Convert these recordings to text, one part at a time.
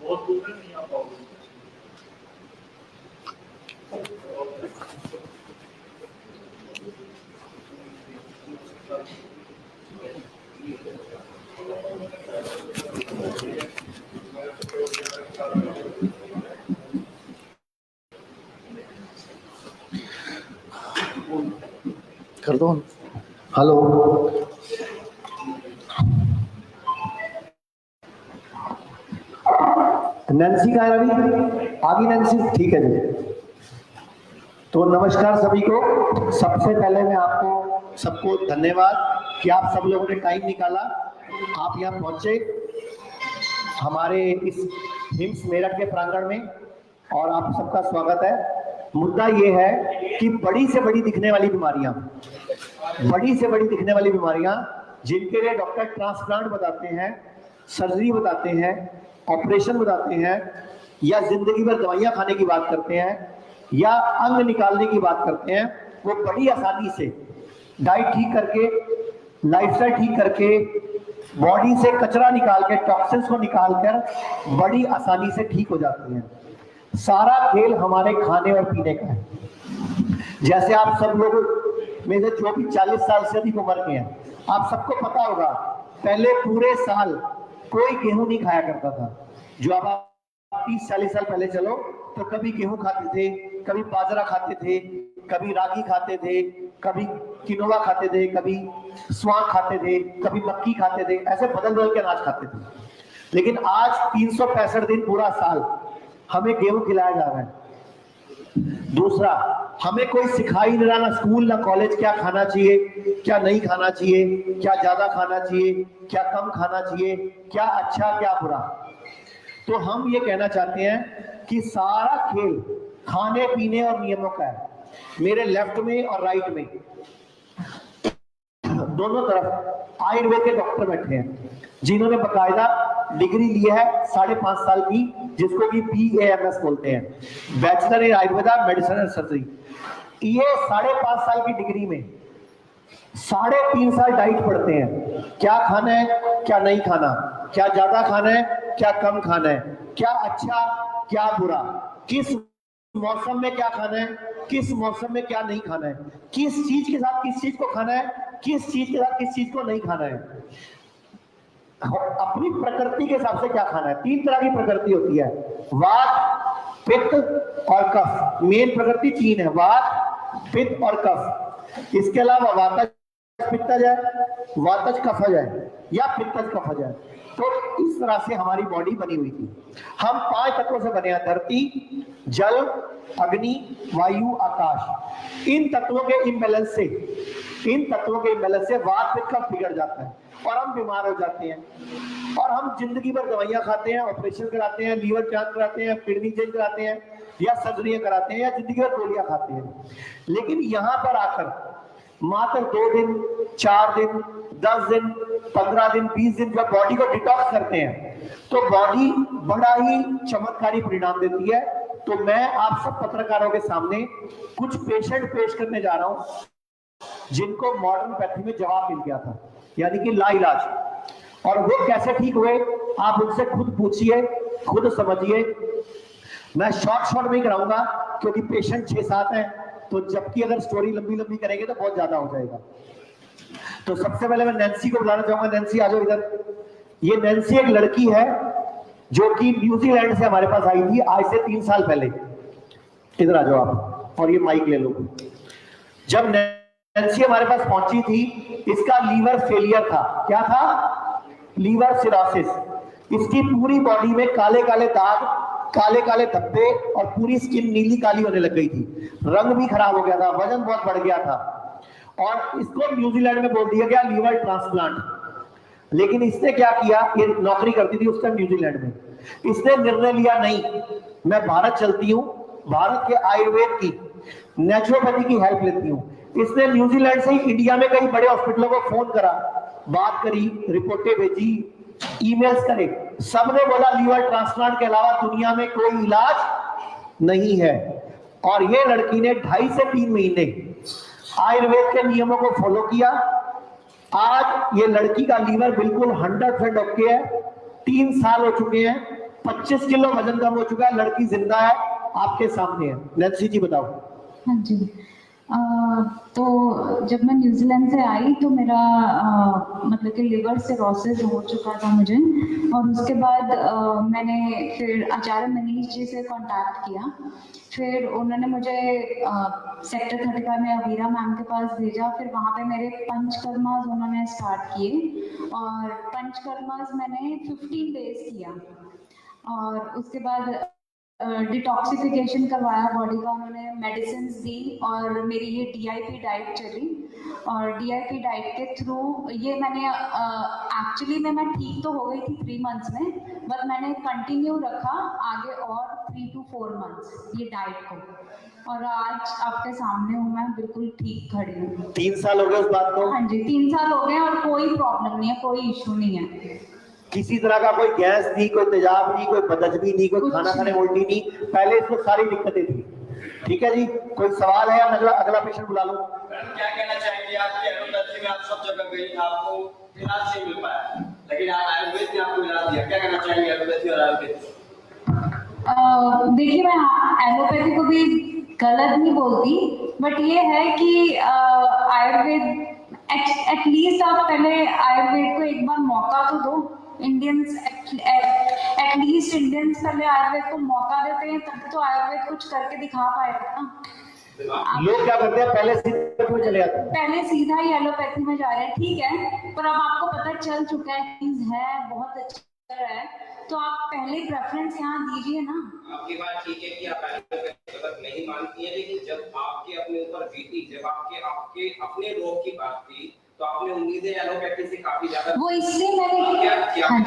बहुत दूर है, नहीं आ पाओगे। कर दो। हेलो, नैन्सी कहाँ है अभी? आ गई नैन्सी? ठीक है जी। तो नमस्कार सभी को। सबसे पहले मैं आपको सबको धन्यवाद कि आप सब लोगों ने टाइम निकाला, आप यहाँ पहुँचे हमारे इस हिम्स मेरठ के प्रांगण में, और आप सबका स्वागत है। मुद्दा ये है कि बड़ी से बड़ी दिखने वाली बीमारियां, जिनके लिए डॉक्टर ट्रांसप्लांट बताते हैं, सर्जरी बताते हैं, ऑपरेशन बताते हैं, या जिंदगी भर दवाइयां खाने की बात करते हैं, या अंग निकालने की बात करते हैं, वो बड़ी आसानी से डाइट ठीक करके, लाइफस्टाइल ठीक करके, बॉडी से कचरा निकाल के, टॉक्सिन्स को निकालकर बड़ी आसानी से ठीक हो जाती हैं। सारा खेल हमारे खाने और पीने का है। जैसे आप सब लोग में से जो भी 40 साल से अधिक उम्र के हैं, आप सबको पता होगा पहले पूरे साल कोई गेहूं नहीं खाया करता था। जो आप 30-40 साल पहले चलो तो कभी गेहूं खाते थे, कभी बाजरा खाते थे, कभी रागी खाते थे, कभी किनोवा खाते थे, कभी स्वां खाते थे, कभी मक्की खाते थे, ऐसे बदल बदल के अनाज खाते थे। लेकिन आज 365 दिन पूरा साल हमें गेहूं खिलाया जा रहा है। दूसरा, हमें कोई सिखाई नहीं रहा, ना स्कूल ना कॉलेज, क्या खाना चाहिए, क्या नहीं खाना चाहिए, क्या ज्यादा खाना चाहिए, क्या कम खाना चाहिए, क्या अच्छा क्या बुरा। तो हम ये कहना चाहते हैं कि सारा खेल खाने पीने और नियमों का है। मेरे लेफ्ट में और राइट में दोनों तरफ आयुर्वेद के डॉक्टर बैठे हैं, जिन्होंने बकायदा डिग्री ली है 5.5 साल की, जिसको कि BAMS बोलते हैं, bachelor in Ayurveda medicine and surgery. ये 5.5 साल की डिग्री में 3.5 साल डाइट पढ़ते हैं, क्या खाना है क्या नहीं खाना, क्या ज्यादा खाना है क्या कम खाना है, क्या अच्छा क्या बुरा, किस मौसम में क्या खाना है, किस मौसम में क्या नहीं खाना है, किस चीज के साथ किस चीज को खाना है, किस चीज के साथ किस चीज को नहीं खाना है, अपनी प्रकृति के हिसाब से क्या खाना है। 3 तरह की प्रकृति होती है, वात, पित्त और कफ। मेन प्रकृति 3 है, वात, पित्त और कफ। इसके अलावा वातज पित्तज है, वातज कफज है, या पित्तज कफज है। तो इस तरह से हमारी बॉडी बनी हुई थी। हम 5 तत्वों से बने हैं, धरती, जल, अग्नि, वायु, आकाश। इन तत्वों के इम्बैलेंस से वात पित्त कफ बिगड़ जाता है और हम बीमार हो जाते हैं, और हम जिंदगी भर दवाइयां खाते हैं, ऑपरेशन कराते हैं, लीवर ट्रांसप्लांट कराते हैं, किडनी चेंज कराते हैं, या सर्जरियां कराते हैं, या जिंदगी भर गोलियां खाते हैं। लेकिन यहां पर आकर मात्र 2 दिन, 4 दिन, 10 दिन, 15 दिन, 20 दिन जब बॉडी को डिटॉक्स करते हैं तो बॉडी बड़ा ही चमत्कारी परिणाम देती है। तो मैं आप सब पत्रकारों के सामने कुछ पेशेंट पेश करने जा रहा हूं जिनको मॉडर्न पैथी में जवाब मिल गया था, यानी कि लाइलाज। और वो कैसे ठीक हुए आप उनसे खुद पूछिए, खुद समझिए। मैं शॉर्ट में ही कराऊंगा क्योंकि पेशेंट 6-7 हैं, तो जबकि अगर स्टोरी लंबी करेंगे तो बहुत ज्यादा हो जाएगा। तो सबसे पहले मैं नैन्सी को बुलाना चाहूंगा। नैन्सी आ जाओ इधर। ये नैन्सी एक लड़की है जो कि न्यूजीलैंड से हमारे पास आई थी आज से 3 साल पहले। इधर आ जाओ आप, और ये माइक ले लो। जब नैन्सी हमारे पास पहुंची थी, इसका लीवर फेलियर था। क्या था? Liver cirrhosis. इसकी पूरी बॉडी में काले काले दाग, काले काले धब्बे, और पूरी स्किन नीली काली होने लग गई थी, रंग भी खराब हो गया था, वजन बहुत बढ़ गया था, और इसको न्यूजीलैंड में बोल दिया गया लीवर ट्रांसप्लांट। लेकिन इसने क्या किया, ये नौकरी करती थी उस टाइम न्यूजीलैंड में, इसने निर्णय लिया नहीं, मैं भारत चलती हूँ, भारत के आयुर्वेद की नेचुरोपैथी की हेल्प लेती हूँ। इसने न्यूजीलैंड से ही इंडिया में कई बड़े हॉस्पिटलों को फोन करा, बात करी, रिपोर्टें भेजी, ईमेल्स करे, सबने बोला लीवर ट्रांसप्लांट के अलावा दुनिया में कोई इलाज नहीं है। और ये लड़की ने 2.5 से 3 महीने आयुर्वेद के नियमों को फॉलो किया। आज ये लड़की का लीवर बिल्कुल 100% ओके है, 3 साल हो चुके हैं, 25 किलो वजन कम हो चुका है, लड़की जिंदा है, आपके सामने है। नैन्सी जी बताओ। हाँ जी, तो जब मैं न्यूजीलैंड से आई तो मेरा मतलब कि लिवर सिरोसिस हो चुका था मुझे, और उसके बाद मैंने फिर आचार्य मनीष जी से कांटेक्ट किया। फिर उन्होंने मुझे सेक्टर 35 में अवीरा मैम के पास भेजा। फिर वहाँ पे मेरे पंचकर्मास उन्होंने स्टार्ट किए, और पंचकर्मास मैंने 15 डेज किया, और उसके बाद डिटॉक्सिफिकेशन करवाया बॉडी का उन्होंने, मेडिसिन दी, और मेरी ये DIP डाइट चली। और DIP डाइट के थ्रू ये मैंने एक्चुअली में मैं ठीक तो हो गई थी 3 मंथ्स में, बट मैंने कंटिन्यू रखा आगे और 3 to 4 मंथ्स ये डाइट को, और आज आपके सामने हूँ मैं, बिल्कुल ठीक खड़ी हूँ। 3 साल हो गए उस बात को? हाँ जी, 3 साल हो गए, और कोई प्रॉब्लम नहीं है, कोई इशू नहीं है, किसी तरह का कोई गैस नहीं, कोई तेजाब नहीं, कोई बदहजमी नहीं, कोई खाना खाने में उल्टी नहीं, पहले इसमें सारी दिक्कतें थी। ठीक है जी, कोई सवाल है? अगला पेशेंट बुला लो। क्या कहना चाहेंगे? आपकी एलोपैथी में आप सब जगह गई, आपको इलाज नहीं मिल पाया, लेकिन आप आयुर्वेद ने आपको इलाज दिया, क्या कहना चाहेंगे एलोपैथी और आयुर्वेद? देखिए, मैं एलोपैथी को भी गलत नहीं बोलती, बट ये है कि आयुर्वेद एटलीस्ट आप पहले आयुर्वेद को एक बार मौका तो दो। इंडियंस एटलीस्ट इंडियंस पहले आयुर्वेद को मौका देते हैं, तब तो आयुर्वेद कुछ करके दिखा पाएगा ना। लोग क्या करते हैं, पहले सीधा में चले जाते हैं, पहले सीधा ही एलोपैथी में जा रहे हैं। ठीक है, पर अब आपको पता चल चुका है चीज है बहुत अच्छा है, तो आप पहले प्रेफरेंस यहाँ दीजिए ना। आपकी बात ठीक है कि आप एलोपैथी गलत नहीं मानती है, लेकिन जब आपके अपने ऊपर बीती, जब आपके अपने रोग की बात थी, तो आपने उम्मीदें एलोपैथी से काफी ज्यादा, वो इसलिए मैंने क्या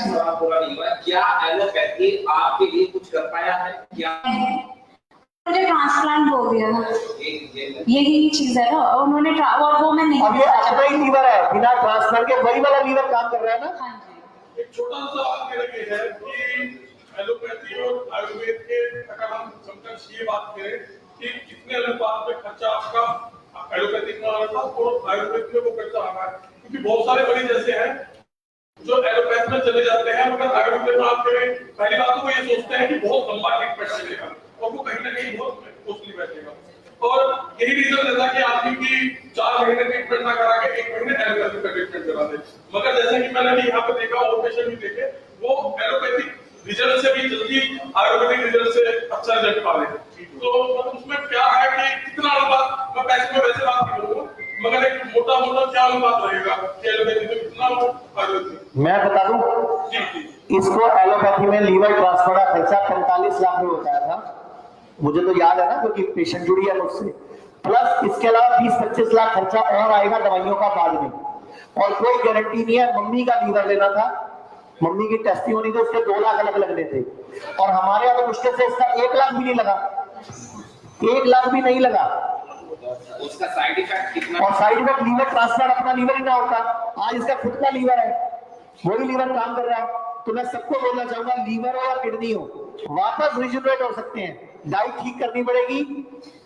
सवाल पूरा नहीं हुआ, क्या एलोपैथी आपके लिए कुछ कर पाया है? क्या मुझे ट्रांसप्लांट बोल दिया था, यही चीज है ना, उन्होंने और वो मैं नहीं, अब ये अपना ही लीवर है, बिना ट्रांसप्लांट के वही वाला लीवर काम कर रहा है ना। हाँ जी। एक छोटा सा सवाल ये है कि एलोपैथी और आयुर्वेद के अगर हम समझ ये बात करें कि कितने अनुपात में खर्चा आपका एलोपैथिक में आ रहा था और आयुर्वेद में वो खर्चा आ रहा है, क्योंकि बहुत सारे मरीज ऐसे हैं जो एलोपैथ में चले जाते हैं, मगर आयुर्वेद में आप करें, पहली बात तो वो ये सोचते हैं कि बहुत लंबा ट्रीटमेंट मिलेगा, और वो कहीं ना कहीं बहुत कॉस्टली बैठेगा, और यही रीजन रहता है कि आदमी की 4 महीने ट्रीटमेंट ना करा के 1 महीने एलोपैथी का ट्रीटमेंट करा दे। मगर जैसे कि मैंने भी यहाँ पे देखा और पेशेंट भी देखे, वो एलोपैथिक रिजल्ट से भी जल्दी आयुर्वेदिक रिजल्ट से अच्छा रिजल्ट पा रहे हैं। तो उसमें क्या है कि कितना अनुपात, मैं पैसे में वैसे बात नहीं करूंगा, मगर एक मोटा क्या अनुपात रहेगा कि एलोपैथी में कितना आयुर्वेदिक? मैं बता दूं, इसको एलोपैथी में लीवर ट्रांसफर का खर्चा 45 लाख में होता था, मुझे तो याद है ना, क्योंकि पेशेंट जुड़ी है मुझसे। प्लस इसके अलावा 20-25 लाख खर्चा और आएगा दवाइयों का बाद में, और कोई गारंटी नहीं है। मम्मी का लीवर लेना था, मम्मी की टेस्टिंग होनी थी, उसके 2 लाख अलग लगने थे, और हमारे यहाँ तो मुश्किल से इसका 1 लाख भी नहीं लगा, 1 लाख भी नहीं लगा। उसका साइड इफेक्ट कितना? और साइड इफेक्ट, लीवर ट्रांसप्लांट अपना लीवर ही ना होता, आज इसका खुद का लीवर है, वही लीवर काम कर रहा है। तो मैं सबको बोलना चाहूंगा, लीवर हो या किडनी हो, वापस रिजुनरेट हो सकते हैं। डाइट ठीक करनी पड़ेगी,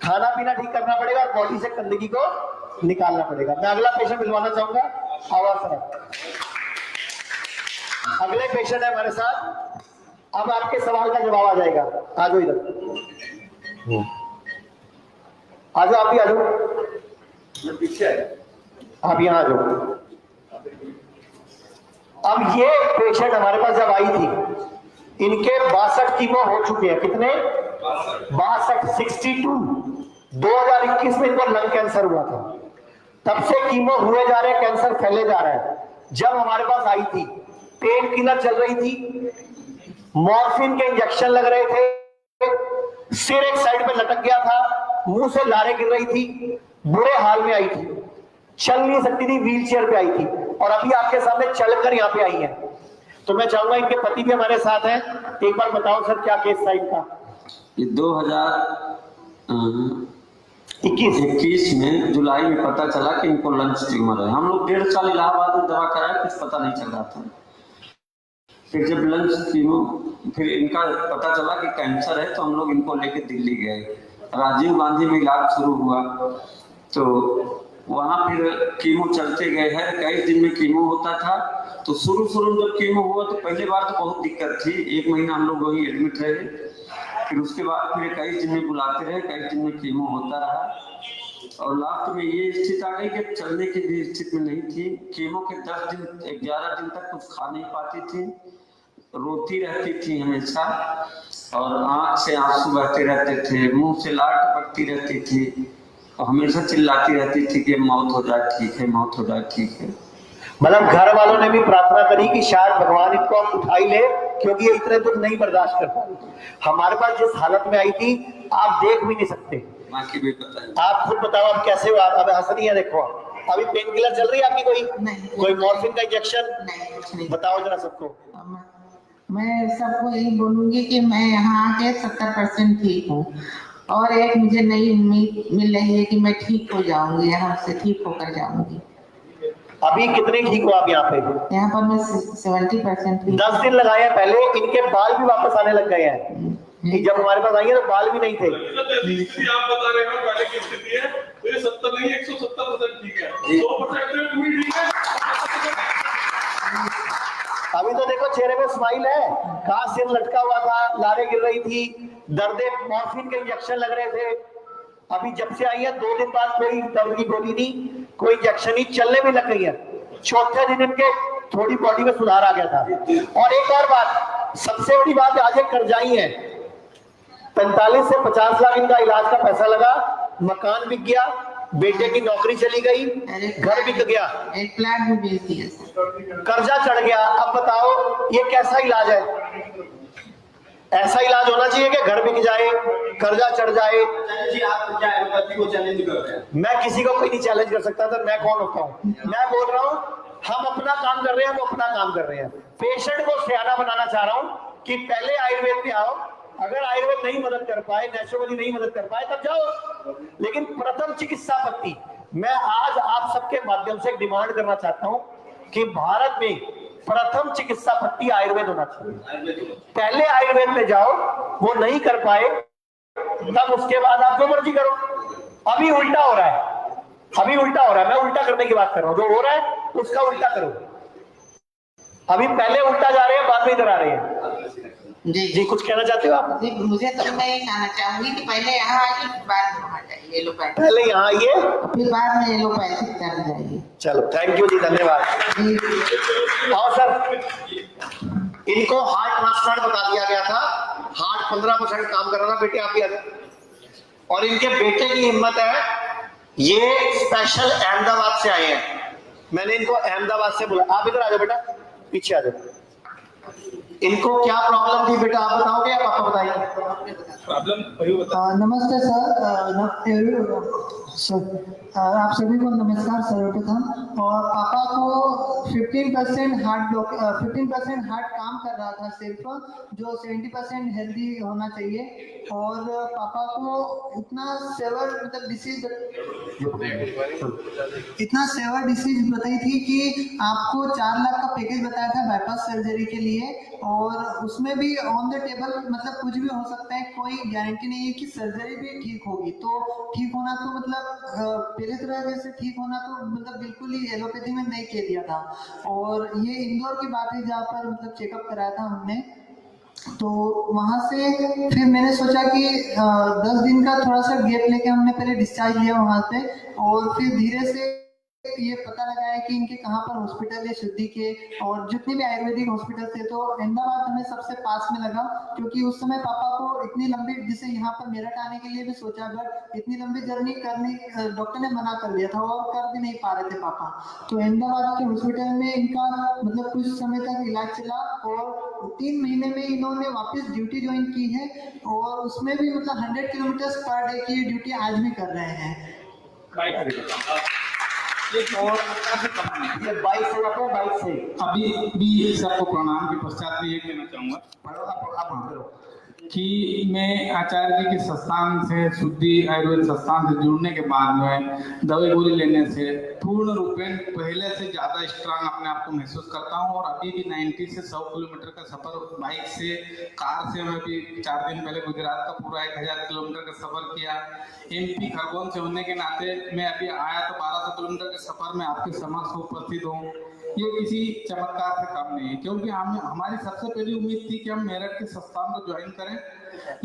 खाना पीना ठीक करना पड़ेगा, और बॉडी से गंदगी को निकालना पड़ेगा। मैं अगला पेशेंट मिलवाना चाहूंगा, आवाज सर। अगले पेशेंट है हमारे साथ, अब आपके सवाल का जवाब आ जाएगा। आ जाओ इधर, आ जाओ, आप भी आ जाओ, पीछे आप यहाँ आ जाओ। अब ये पेशेंट हमारे पास जब आई थी, इनके 62 कीमो हो चुके हैं। कितने? 62 2021 में इनको लंग कैंसर हुआ था, तब से कीमो हुए जा रहे हैं, कैंसर फैले जा रहा है। जब हमारे पास आई थी, पेन किलर चल रही थी, मॉर्फिन के इंजेक्शन लग रहे थे, सिर एक साइड पे लटक गया था, मुंह से लारें गिर रही थी, बुरे हाल में आई थी, चल नहीं सकती थी, व्हील चेयर पे आई थी, और अभी आपके सामने चलकर यहाँ पे आई है। तो मैं चाहूंगा, इनके पति भी हमारे साथ हैं, एक बार बताओ सर क्या केस था इनका? ये 2021 में जुलाई में पता चला कि इनको लंग्स ट्यूमर है। हम लोग 1.5 साल इलाहाबाद में दवा कराया, कुछ पता नहीं चल रहा था। फिर जब लंग्स ट्यूमर, फिर इनका पता चला कि कैंसर है, तो हम लोग इनको लेके दिल्ली गए। राजीव गांधी में इलाज शुरू हुआ, तो वहाँ फिर कीमो चलते गए हैं, 21 दिन में कीमो होता था। तो शुरू में जब कीमो हुआ तो पहली बार तो बहुत दिक्कत थी, 1 महीना हम लोग वहीं एडमिट रहे। फिर उसके बाद फिर 21 दिन में बुलाते रहे, 21 दिन में कीमो होता रहा। और लास्ट में ये स्थिति आ गई कि चलने की भी स्थिति में नहीं थी। कीमो के 10 दिन 11 दिन तक कुछ खा नहीं पाती थी, रोती रहती थी हमेशा, और आंख से आंसू बहते रहते थे, मुंह से लार टपकती रहती थी, और हमेशा चिल्लाती रहती थी कि मौत हो जाए ठीक है, मौत हो जाए ठीक है। मतलब घर वालों ने भी प्रार्थना करी कि शायद भगवान इनको हम उठा ही ले, क्योंकि ये इतने दुख नहीं बर्दाश्त कर पाई। हमारे पास जिस हालत में आई थी आप देख भी नहीं सकते। बाकी भी बताइए, आप खुद बताओ अब कैसे हुआ। अब हंस रही है, देखो अभी पेन किलर चल रही है आपकी? कोई मॉर्फिन का इंजेक्शन? नहीं। बताओ जरा सबको। मैं सबको यही बोलूंगी कि मैं यहाँ आके 70% ठीक हूँ, और एक मुझे नई उम्मीद मिल रही है कि मैं ठीक हो जाऊंगी, यहाँ से ठीक होकर जाऊंगी। अभी कितने ठीक हो आप यहाँ पे? यहाँ पर मैं 70% ठीक। 10 दिन लगाए पहले, इनके बाल भी वापस आने लग गए हैं। कि जब हमारे पास आई है तो बाल भी नहीं थे। आप बता रहे हैं पहले की स्थिति है, तो ये 70 नहीं 170% ठीक है, 100% भी ठीक है। अभी तो देखो चेहरे पे स्माइल है, कहाँ सिर लटका हुआ था, लारें गिर रही थी, दर्दे, मॉर्फिन के इंजेक्शन लग रहे थे। अभी जब से आई है 2 दिन बाद कोई दर्द की गोली नहीं, कोई इंजेक्शन नहीं, चलने भी लग गई है। चौथे दिन इनके थोड़ी बॉडी में सुधार आ गया था। और एक और बात, सबसे बड़ी बात, आज एक कर्जाई है, 45 से 50 लाख इनका इलाज का पैसा लगा, मकान बिक गया, बेटे की नौकरी चली गई, घर बिक गया, एक प्लाट भी बेच दिया, कर्जा चढ़ गया। अब बताओ ये कैसा इलाज है? ऐसा इलाज होना चाहिए कि घर बिक जाए, कर्जा चढ़ जाए। जी आप क्या एलोपैथी को चैलेंज कर रहे हैं? मैं किसी को कोई नहीं चैलेंज कर सकता था, मैं कौन होता हूँ? मैं बोल रहा हूँ हम अपना काम कर रहे हैं, हम अपना काम कर रहे हैं। पेशेंट को सियाना बनाना चाह रहा हूँ कि पहले आयुर्वेद पे आओ, अगर आयुर्वेद नहीं मदद कर पाए, नेचुरली नहीं मदद कर पाए, तब जाओ। लेकिन प्रथम चिकित्सा पत्ति, मैं आज आप सबके माध्यम से डिमांड करना चाहता हूँ कि भारत में प्रथम चिकित्सा पत्ति आयुर्वेद होना चाहिए। पहले आयुर्वेद में जाओ, वो नहीं कर पाए तब उसके बाद आप जो मर्जी करो। अभी उल्टा हो रहा है, अभी उल्टा हो रहा है, मैं उल्टा करने की बात कर रहा हूं। जो हो रहा है उसका उल्टा करो। अभी पहले उल्टा जा रहे हैं, बाद में इधर आ रहे हैं। जी कुछ कहना चाहते हो आप? जी मुझे तो मैं ये कहना चाहूंगी कि पहले यहाँ आइए, बाद में वहाँ जाइए, एलोपैथी पहले यहाँ आइए, फिर बाद में एलोपैथी कर जाइए। चलो थैंक यू जी, धन्यवाद। और सर इनको हार्ट ट्रांसप्लांट बता दिया गया था, हार्ट 15% काम कर रहा था। बेटे आप भी आ जाओ। और इनके बेटे की हिम्मत है, ये स्पेशल अहमदाबाद से आए हैं। मैंने इनको अहमदाबाद से बोला, आप इधर आ जाओ बेटा, पीछे आ जाओ। इनको क्या प्रॉब्लम थी बेटा, आप बताओगे या पापा बताइए? प्रॉब्लम नमस्ते सर, आप सभी को नमस्कार सर्वप्रथम। और पापा को 15% हार्ट काम कर रहा था सिर्फ, जो 70% हेल्दी होना चाहिए। और पापा को इतना सेवर डिसीज बताई थी कि आपको 4 लाख का पैकेज बताया था बाईपास सर्जरी के लिए, और उसमें भी ऑन द टेबल, मतलब कुछ भी हो सकता है, कोई गारंटी नहीं है कि सर्जरी भी ठीक होगी। तो ठीक होना तो मतलब पहले तरह से ठीक होना तो मतलब बिल्कुल ही एलोपैथी में नहीं कह दिया था। और ये इंदौर की बात है जहाँ पर मतलब चेकअप कराया था हमने। तो वहाँ से फिर मैंने सोचा कि 10 दिन का थोड़ा सा गैप लेके हमने पहले डिस्चार्ज लिया वहाँ से, और फिर धीरे से ये पता लगाया कि इनके कहाँ पर हॉस्पिटल है शुद्धि के, और जितने भी आयुर्वेदिक हॉस्पिटल थे। तो अहमदाबाद हमें सबसे पास में लगा, क्योंकि उस समय पापा को इतनी लंबी, जिसे यहाँ पर मेरठ आने के लिए भी सोचा, बट इतनी लंबी जर्नी करने डॉक्टर ने मना कर दिया था, और कर भी नहीं पा रहे थे पापा। तो अहमदाबाद के हॉस्पिटल में इनका मतलब कुछ समय तक इलाज चला, और 3 महीने में इन्होंने वापस ड्यूटी ज्वाइन की है, और उसमें भी मतलब 100 किलोमीटर पर डे की ड्यूटी आज भी कर रहे हैं। ये 22 से जाते हैं, 22 से। अभी भी सबको प्रणाम के पश्चात भी ये कहना चाहूंगा। कि मैं आचार्य जी के संस्थान से, शुद्धि आयुर्वेद संस्थान से जुड़ने के बाद में दवाई गोली लेने से पूर्ण रूपेण पहले से ज़्यादा स्ट्रांग अपने आप को महसूस करता हूँ। और अभी भी 90 से 100 किलोमीटर का सफ़र बाइक से, कार से मैं अभी 4 दिन पहले गुजरात का पूरा 1000 किलोमीटर का सफ़र किया। MP खरगोन से होने के नाते मैं अभी आया तो 1200 किलोमीटर के सफ़र में आपके समक्ष उपस्थित हूँ। ये किसी चमत्कार से कम नहीं है, क्योंकि हमारी सबसे पहली उम्मीद थी कि हम मेरठ के संस्थान को ज्वाइन करें,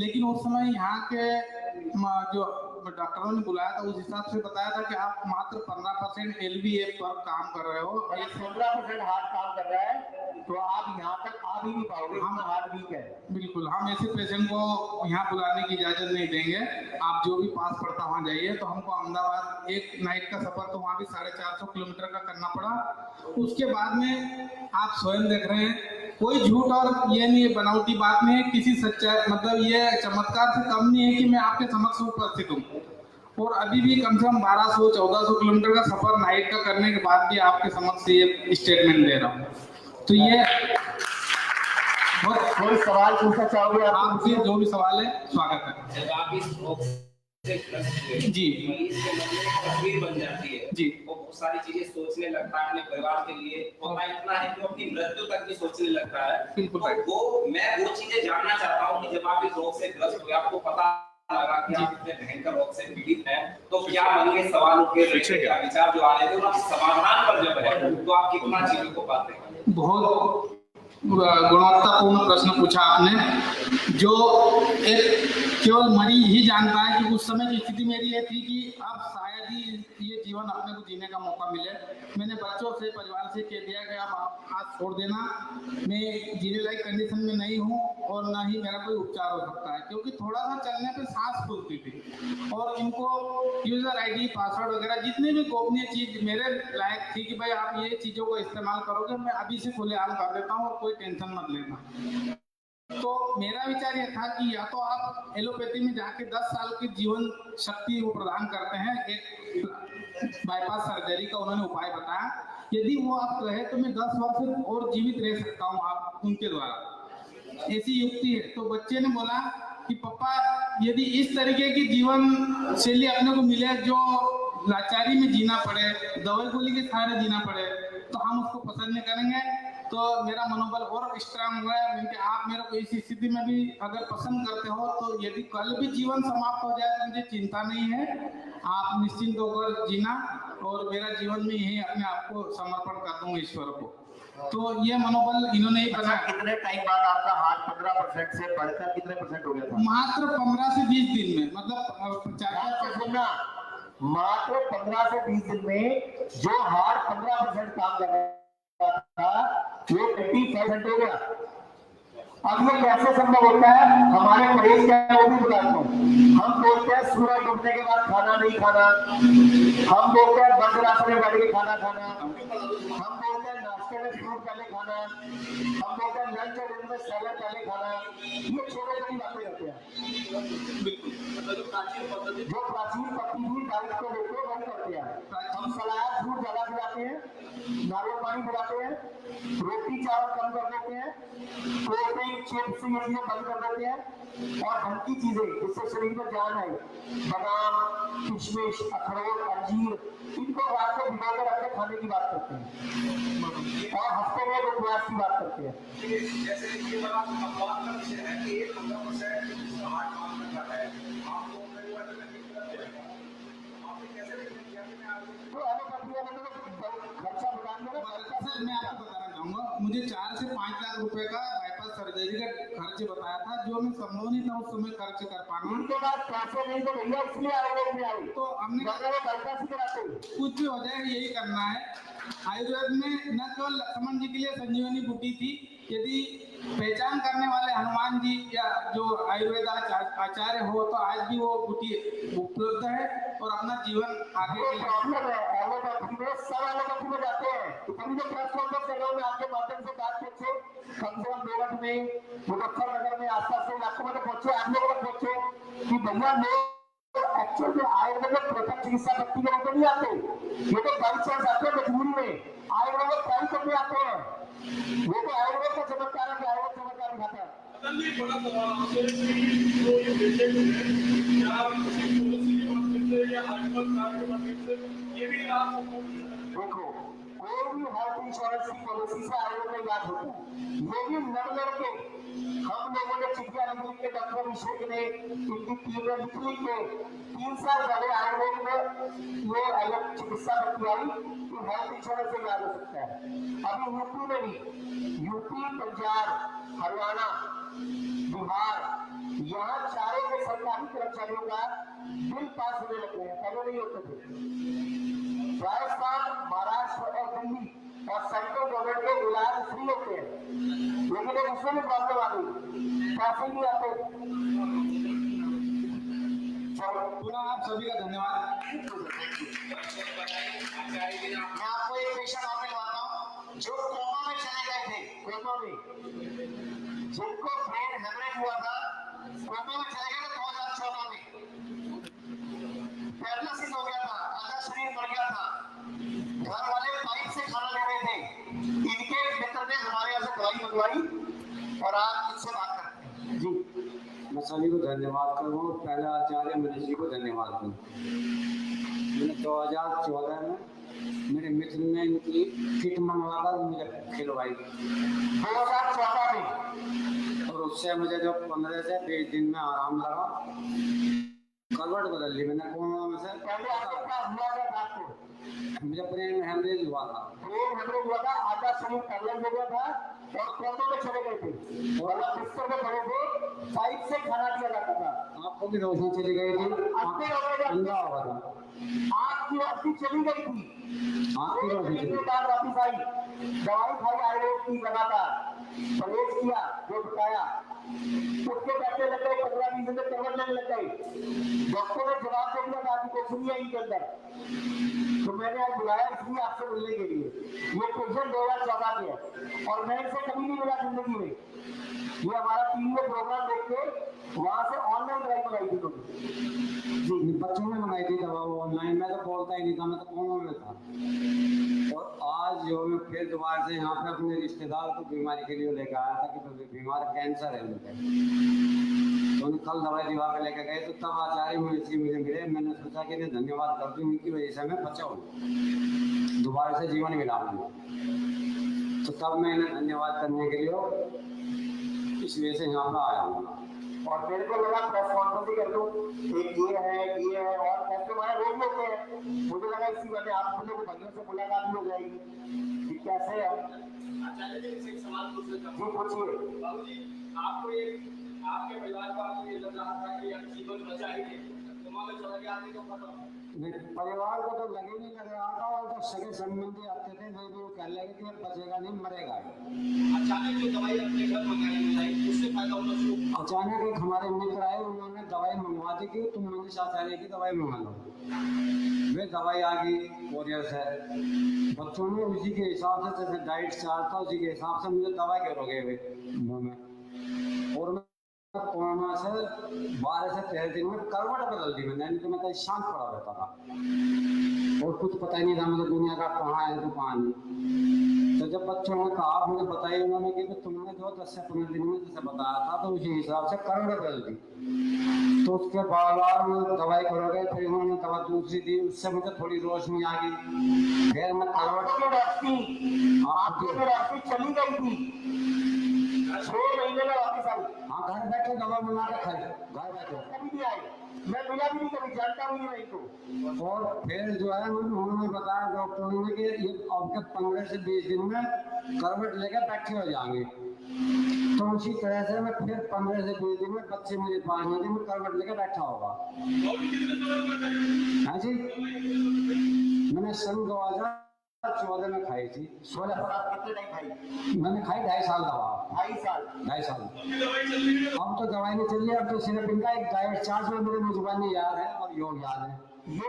लेकिन उस समय यहाँ के जो डॉक्टरों ने बुलाया था उस हिसाब से बताया था कि आप मात्र 15% LVA पर काम कर रहे हो, 15% हार्ट काम कर रहा है, तो आप यहाँ तक आ भी नहीं पाओगे, हम हार्ट वीक है। बिल्कुल, हम ऐसे पेशेंट को यहाँ बुलाने की इजाजत नहीं देंगे। आप जो भी पास पड़ता वहाँ जाइए। तो हमको अहमदाबाद एक नाइट का सफर तो वहाँ भी 450 किलोमीटर का करना पड़ा। उसके बाद में आप स्वयं देख रहे हैं, कोई झूठ और ये नहीं है, बनावटी बात नहीं है, किसी सच्चाई मतलब ये चमत्कार से कम नहीं है कि मैं आपके समक्ष उपस्थित हूँ। और अभी भी कम से कम 1200-1400 किलोमीटर का सफर नाइट का करने के बाद भी आपके समक्ष ये स्टेटमेंट दे रहा हूँ। तो ये कोई सवाल पूछना चाहोगे? आपके जो भी सवाल है स्वागत है। जब आप इस रोग से ग्रस्त हुए, जी, मरीज के मन में एक तस्वीर बन जाती है जी, वो बहुत सारी चीजें सोचने लगता है अपने परिवार के लिए, होता इतना है कि वो अपनी मृत्यु तक भी सोचने लगता है। बिल्कुल। तो वो चीजें जानना चाहता हूँ कि जब आप इस रोग से ग्रस्त हुए, आपको पता लगा कि आप इतने भयंकर रोग से पीड़ित हैं, तो क्या मन के सवाल उठे, क्या विचार जो आ रहे थे, और समाधान पर जब है तो आप कितना चीजों को पाते हैं? बहुत गुणवत्तापूर्ण प्रश्न पूछा आपने। जो एक केवल मरीज ही जानता है कि उस समय की स्थिति मेरी ये थी कि अब शायद ही ये जीवन अपने को जीने का मौका मिले। मैंने बच्चों से, परिवार से कह दिया कि अब आप आज छोड़ देना, मैं जीने लायक कंडीशन में नहीं हूँ और ना ही मेरा कोई उपचार हो सकता है, क्योंकि थोड़ा सा चलने पे सांस फूलती थी। और इनको यूजर ID, पासवर्ड वगैरह जितनी भी गोपनीय चीज मेरे लायक थी कि भाई आप ये चीज़ों को इस्तेमाल करोगे, मैं अभी से खुलेआम कर देता हूँ और कोई टेंशन मत लेना। तो मेरा विचार ये था कि या तो आप एलोपैथी में जाके 10 साल की जीवन शक्ति वो प्रदान करते हैं, एक बाईपास सर्जरी का उन्होंने उपाय बताया, यदि वो आप कहे तो मैं 10 वर्ष और जीवित रह सकता हूँ आप उनके द्वारा, ऐसी युक्ति है। तो बच्चे ने बोला कि पापा यदि इस तरीके की जीवन शैली अपने को मिले जो लाचारी में जीना पड़े, दवाई गोली के सहारे जीना पड़े, तो हम उसको पसंद नहीं करेंगे। तो मेरा मनोबल और स्ट्रांग हुआ है कि आप मेरे को इस स्थिति में भी अगर पसंद करते हो, तो यदि कल भी जीवन समाप्त हो जाए तो मुझे चिंता नहीं है, आप निश्चिंत होकर जीना, और मेरा जीवन में यही अपने आप को समर्पण कर दूंगा ईश्वर को। तो ये मनोबल इन्होंने ही बनाया। कितने टाइम बाद आपका हार्ट 15% से बढ़कर कितने % हो गया था? मात्र 15 से 20 दिन में, मतलब मात्र 15 से 20 दिन में जो हार्ट 15% काम कर रहा था वो 80% हो गया। अब ये कैसे संभव होता है? हमारे परहेज क्या है वो भी बताता हूँ। हम बोलते हैं सूरज डूबने के बाद खाना नहीं खाना, हम बोलते हैं बंद रास्ते में बैठ के खाना खाना, हम बोलते हैं नाश्ते में फ्रूट पहले खाना, हम बोलते हैं लंच और डिनर में सैलेड पहले खाना। ये छोटे छोटी बातें करते हैं। जो प्राचीन पत्ती हुई डाइट को लेते हैं वही करते हैं। हम सलाद फ्रूट ज्यादा खिलाते हैं, नारियल पानी पिलाते हैं, रोटी चावल कम कर देते हैं, प्रोटीन चिप्स ये चीजें बंद कर देते हैं, और हल्की चीजें जिससे शरीर में जान आए, बादाम, किशमिश, अखरोट, अंजीर, इनको रात को भिगो कर रख के खाने की बात करते हैं, और हफ्ते में 2 प्रयास की बात करते हैं। जैसे ये बड़ा अपवाद का विषय है कि 15% हार्ट काम करता है, आपको मैं आपको बताना चाहूंगा, मुझे 4 से 5 लाख रुपए का बाईपास सर्जरी का खर्च बताया था, जो मैं संभव नहीं था उस समय खर्च कर पाना। उनके बाद पैसे नहीं तो भैया इसलिए आयुर्वेद में आई, तो हमने कुछ भी हो जाए यही करना है। आयुर्वेद में न केवल लक्ष्मण जी के लिए संजीवनी बूटी थी, यदि पहचान करने वाले हनुमान जी या जो आयुर्वेद आचार्य हो तो आज भी वो बूटी उपलब्ध है और अपना जीवन आगे सब एलोपैथी में जाते हैं। तो कभी जो प्रेस कॉन्फ्रेंस कर रहा हूँ मैं आपके माध्यम से बात पूछो, कम से कम 2 मिनट में मुजफ्फरनगर में आसपास के इलाकों में तो पहुंचे, आप लोगों को पहुंचे कि भैया लोग एक्चुअल में आयुर्वेद में प्रथम चिकित्सा व्यक्ति के रूप में नहीं आते, ये तो बाई चांस आते हैं मजबूरी में। आयुर्वेद ट्राई करने आते हैं, वो तो आयुर्वेद का चमत्कार है कि आयुर्वेद चमत्कार दिखाता है। अतन जी, बड़ा सवाल आपसे कि जो ये पेशेंट है, क्या आप किसी पॉलिसी के माध्यम से या आयुष्मान कार्ड के माध्यम से ये भी इलाज संभव है? देखो, कोई भी हेल्थ इंश्योरेंस की पॉलिसी से आयोग में इलाज होता है। ये भी लड़ लड़के हम लोगों ने चिट्ठियां लिखी के डॉक्टर अभिषेक ने इनकी टीम ने लिखी के 3 साल पहले आयुर्वेद में ये अलग चिकित्सा प्रक्रिया कि हेल्थ इंश्योरेंस से इलाज हो सकता है। अभी यूपी में भी, यूपी, पंजाब, हरियाणा, बिहार, यहाँ चारों के सरकारी कर्मचारियों का बिल पास होने लगे हैं, पहले नहीं होते थे। राजस्थान, महाराष्ट्र और दिल्ली और सेंट्रल गवर्नमेंट के इलाज फ्री होते हैं, लेकिन एक उसमें भी प्रॉब्लम आ गई, पैसे नहीं आते। पूरा आप सभी का धन्यवाद। मैं आपको एक पेशेंट और मिलवाता हूँ जो कोमा में चले गए थे, कोमा में, जिनको ब्रेन हेमरेज हुआ था, कोमा में चले गए थे 2014 में, पैरालिसिस हो गया था, आधा शरीर मर गया था, घर वाले पाइप से खाना ले रहे थे, इनके मित्र ने हमारे यहाँ से दवाई मंगवाई और आज इनसे बात करते हैं जी। मैं सभी को धन्यवाद करूँ, पहले आचार्य मनीष जी को धन्यवाद दूँ। मैंने 2014 में मेरे मित्र ने इनकी किट मंगवा कर मुझे खिलवाई 2014 में, और उससे मुझे जो 15 से 20 दिन में आराम लगा, करवट बदल ली मैंने कोमा में से। पहले आपको मुझे ब्रेन हेमरेज हुआ था, ब्रेन हेमरेज हुआ था, आधा शरीर पैरालाइज हो गया था और कोमा में चले गए थे, और आप बिस्तर में पड़े थे, पाइप से खाना दिया जाता था, आपको भी रोशनी चली गई थी, अंधा हुआ था, आँख की रोशनी चली गई थी, आँख की रोशनी चली गई। वापिस आई, दवाई खाई आयुर्वेद की लगातार, परहेज किया जो बताया, उसके बैठे लग गए 15-20 दिन में करवट लेने लग गए। डॉक्टर ने जवाब दे दिया कि कुछ नहीं है इनके अंदर, तो मैंने आज बुलाया इसलिए आपसे मिलने के लिए। ये पेशेंट 2014 के है और मैं इनसे कभी नहीं मिला जिंदगी में। ये हमारा टीम में प्रोग्राम देख के वहां से ऑनलाइन ड्राइव लगाई थी जी, बच्चों ने मंगाई थी दवा वो ऑनलाइन, मैं तो बोलता ही नहीं था, मैं तो कोमा में था। और आज जो मैं फिर दोबारा से यहाँ पे अपने रिश्तेदार को बीमारी के लिए लेकर आया था कि बीमार कैंसर है मुझे, तो उन्हें कल दवाई दिवा के लेकर गए, तो तब आचार्य मुझे मिले। मैंने सोचा कि इन्हें धन्यवाद कर दूँ, इनकी वजह से मैं बचा हूँ, दोबारा से जीवन मिला हूँ। तो तब मैं इन्हें धन्यवाद करने के लिए इस वजह से यहाँ पर आया हूँ। और मेरे को लगा प्रेस कॉन्फ्रेंस कर दूं, एक ये है और कैसे हमारे रोज होते हैं, मुझे लगा इसी वजह आप लोगों को भाइयों से मुलाकात भी हो जाएगी कि कैसे है। आचार्य जी से एक सवाल पूछना चाहूँगा। जी पूछिए। बाबूजी, आपको ये आपके परिवार को आपको ये लग रहा था कि अब जीवन बचा ही नहीं, कोमा में चला गया आदमी तो खत्म। परिवार को तो लगे नहीं लग रहा था, और जब सगे संबंधी आते थे वो कह लगे कि बचेगा नहीं मरेगा। अचानक जो दवाई अपने घर मंगाई उससे फायदा होना शुरू। अचानक एक हमारे मित्र आए, उन्होंने दवाई मंगवा दी कि तुम मनीष आचार्य की दवाई मंगा लो। वे दवाई आ गई कोरियर से, बच्चों ने उसी के हिसाब से जैसे डाइट चार्ट था उसी के हिसाब से मुझे दवाई के रोके हुए मुँह में, और कोरोना से 12 से 13 दिन में करवट बदल दी मैंने, तो मैं तो शांत पड़ा रहता था और कुछ पता ही नहीं था मुझे दुनिया का कहाँ है तो कहाँ नहीं। तो जब बच्चों ने कहा, मुझे बताया उन्होंने कि तुमने जो 10 से 15 दिन में जैसे बताया था, तो उसी हिसाब से करवट बदल दी। तो उसके बाद दवाई करोगे, फिर उन्होंने दवा दूसरी दी, उससे मुझे थोड़ी रोशनी आ गई। फिर मैं करवट चली गई थी 6 महीने में वापिस आई। हाँ, घर बैठे दवा मंगा के खाई, घर बैठे कभी भी आई, मैं मिला भी नहीं, कभी जानता भी नहीं तो। और फिर जो है उन्होंने बताया डॉक्टरों ने कि ये आपके 15 से 20 दिन में करवट लेकर बैठे हो जाएंगे। तो उसी तरह से मैं फिर 15 से 20 दिन में बच्चे मेरे पास में मैं करवट लेकर बैठा होगा। हाँ जी, मैंने सन 2014 में खाई थी। 16 कितने टाइम खाई? मैंने खाई 2.5 साल दवा। 2.5 साल। अब तो दवाई नहीं चल रही, अब तो सिर्फ इनका एक डाइट चार्ट में मेरे मुझे याद है और योग याद है। ये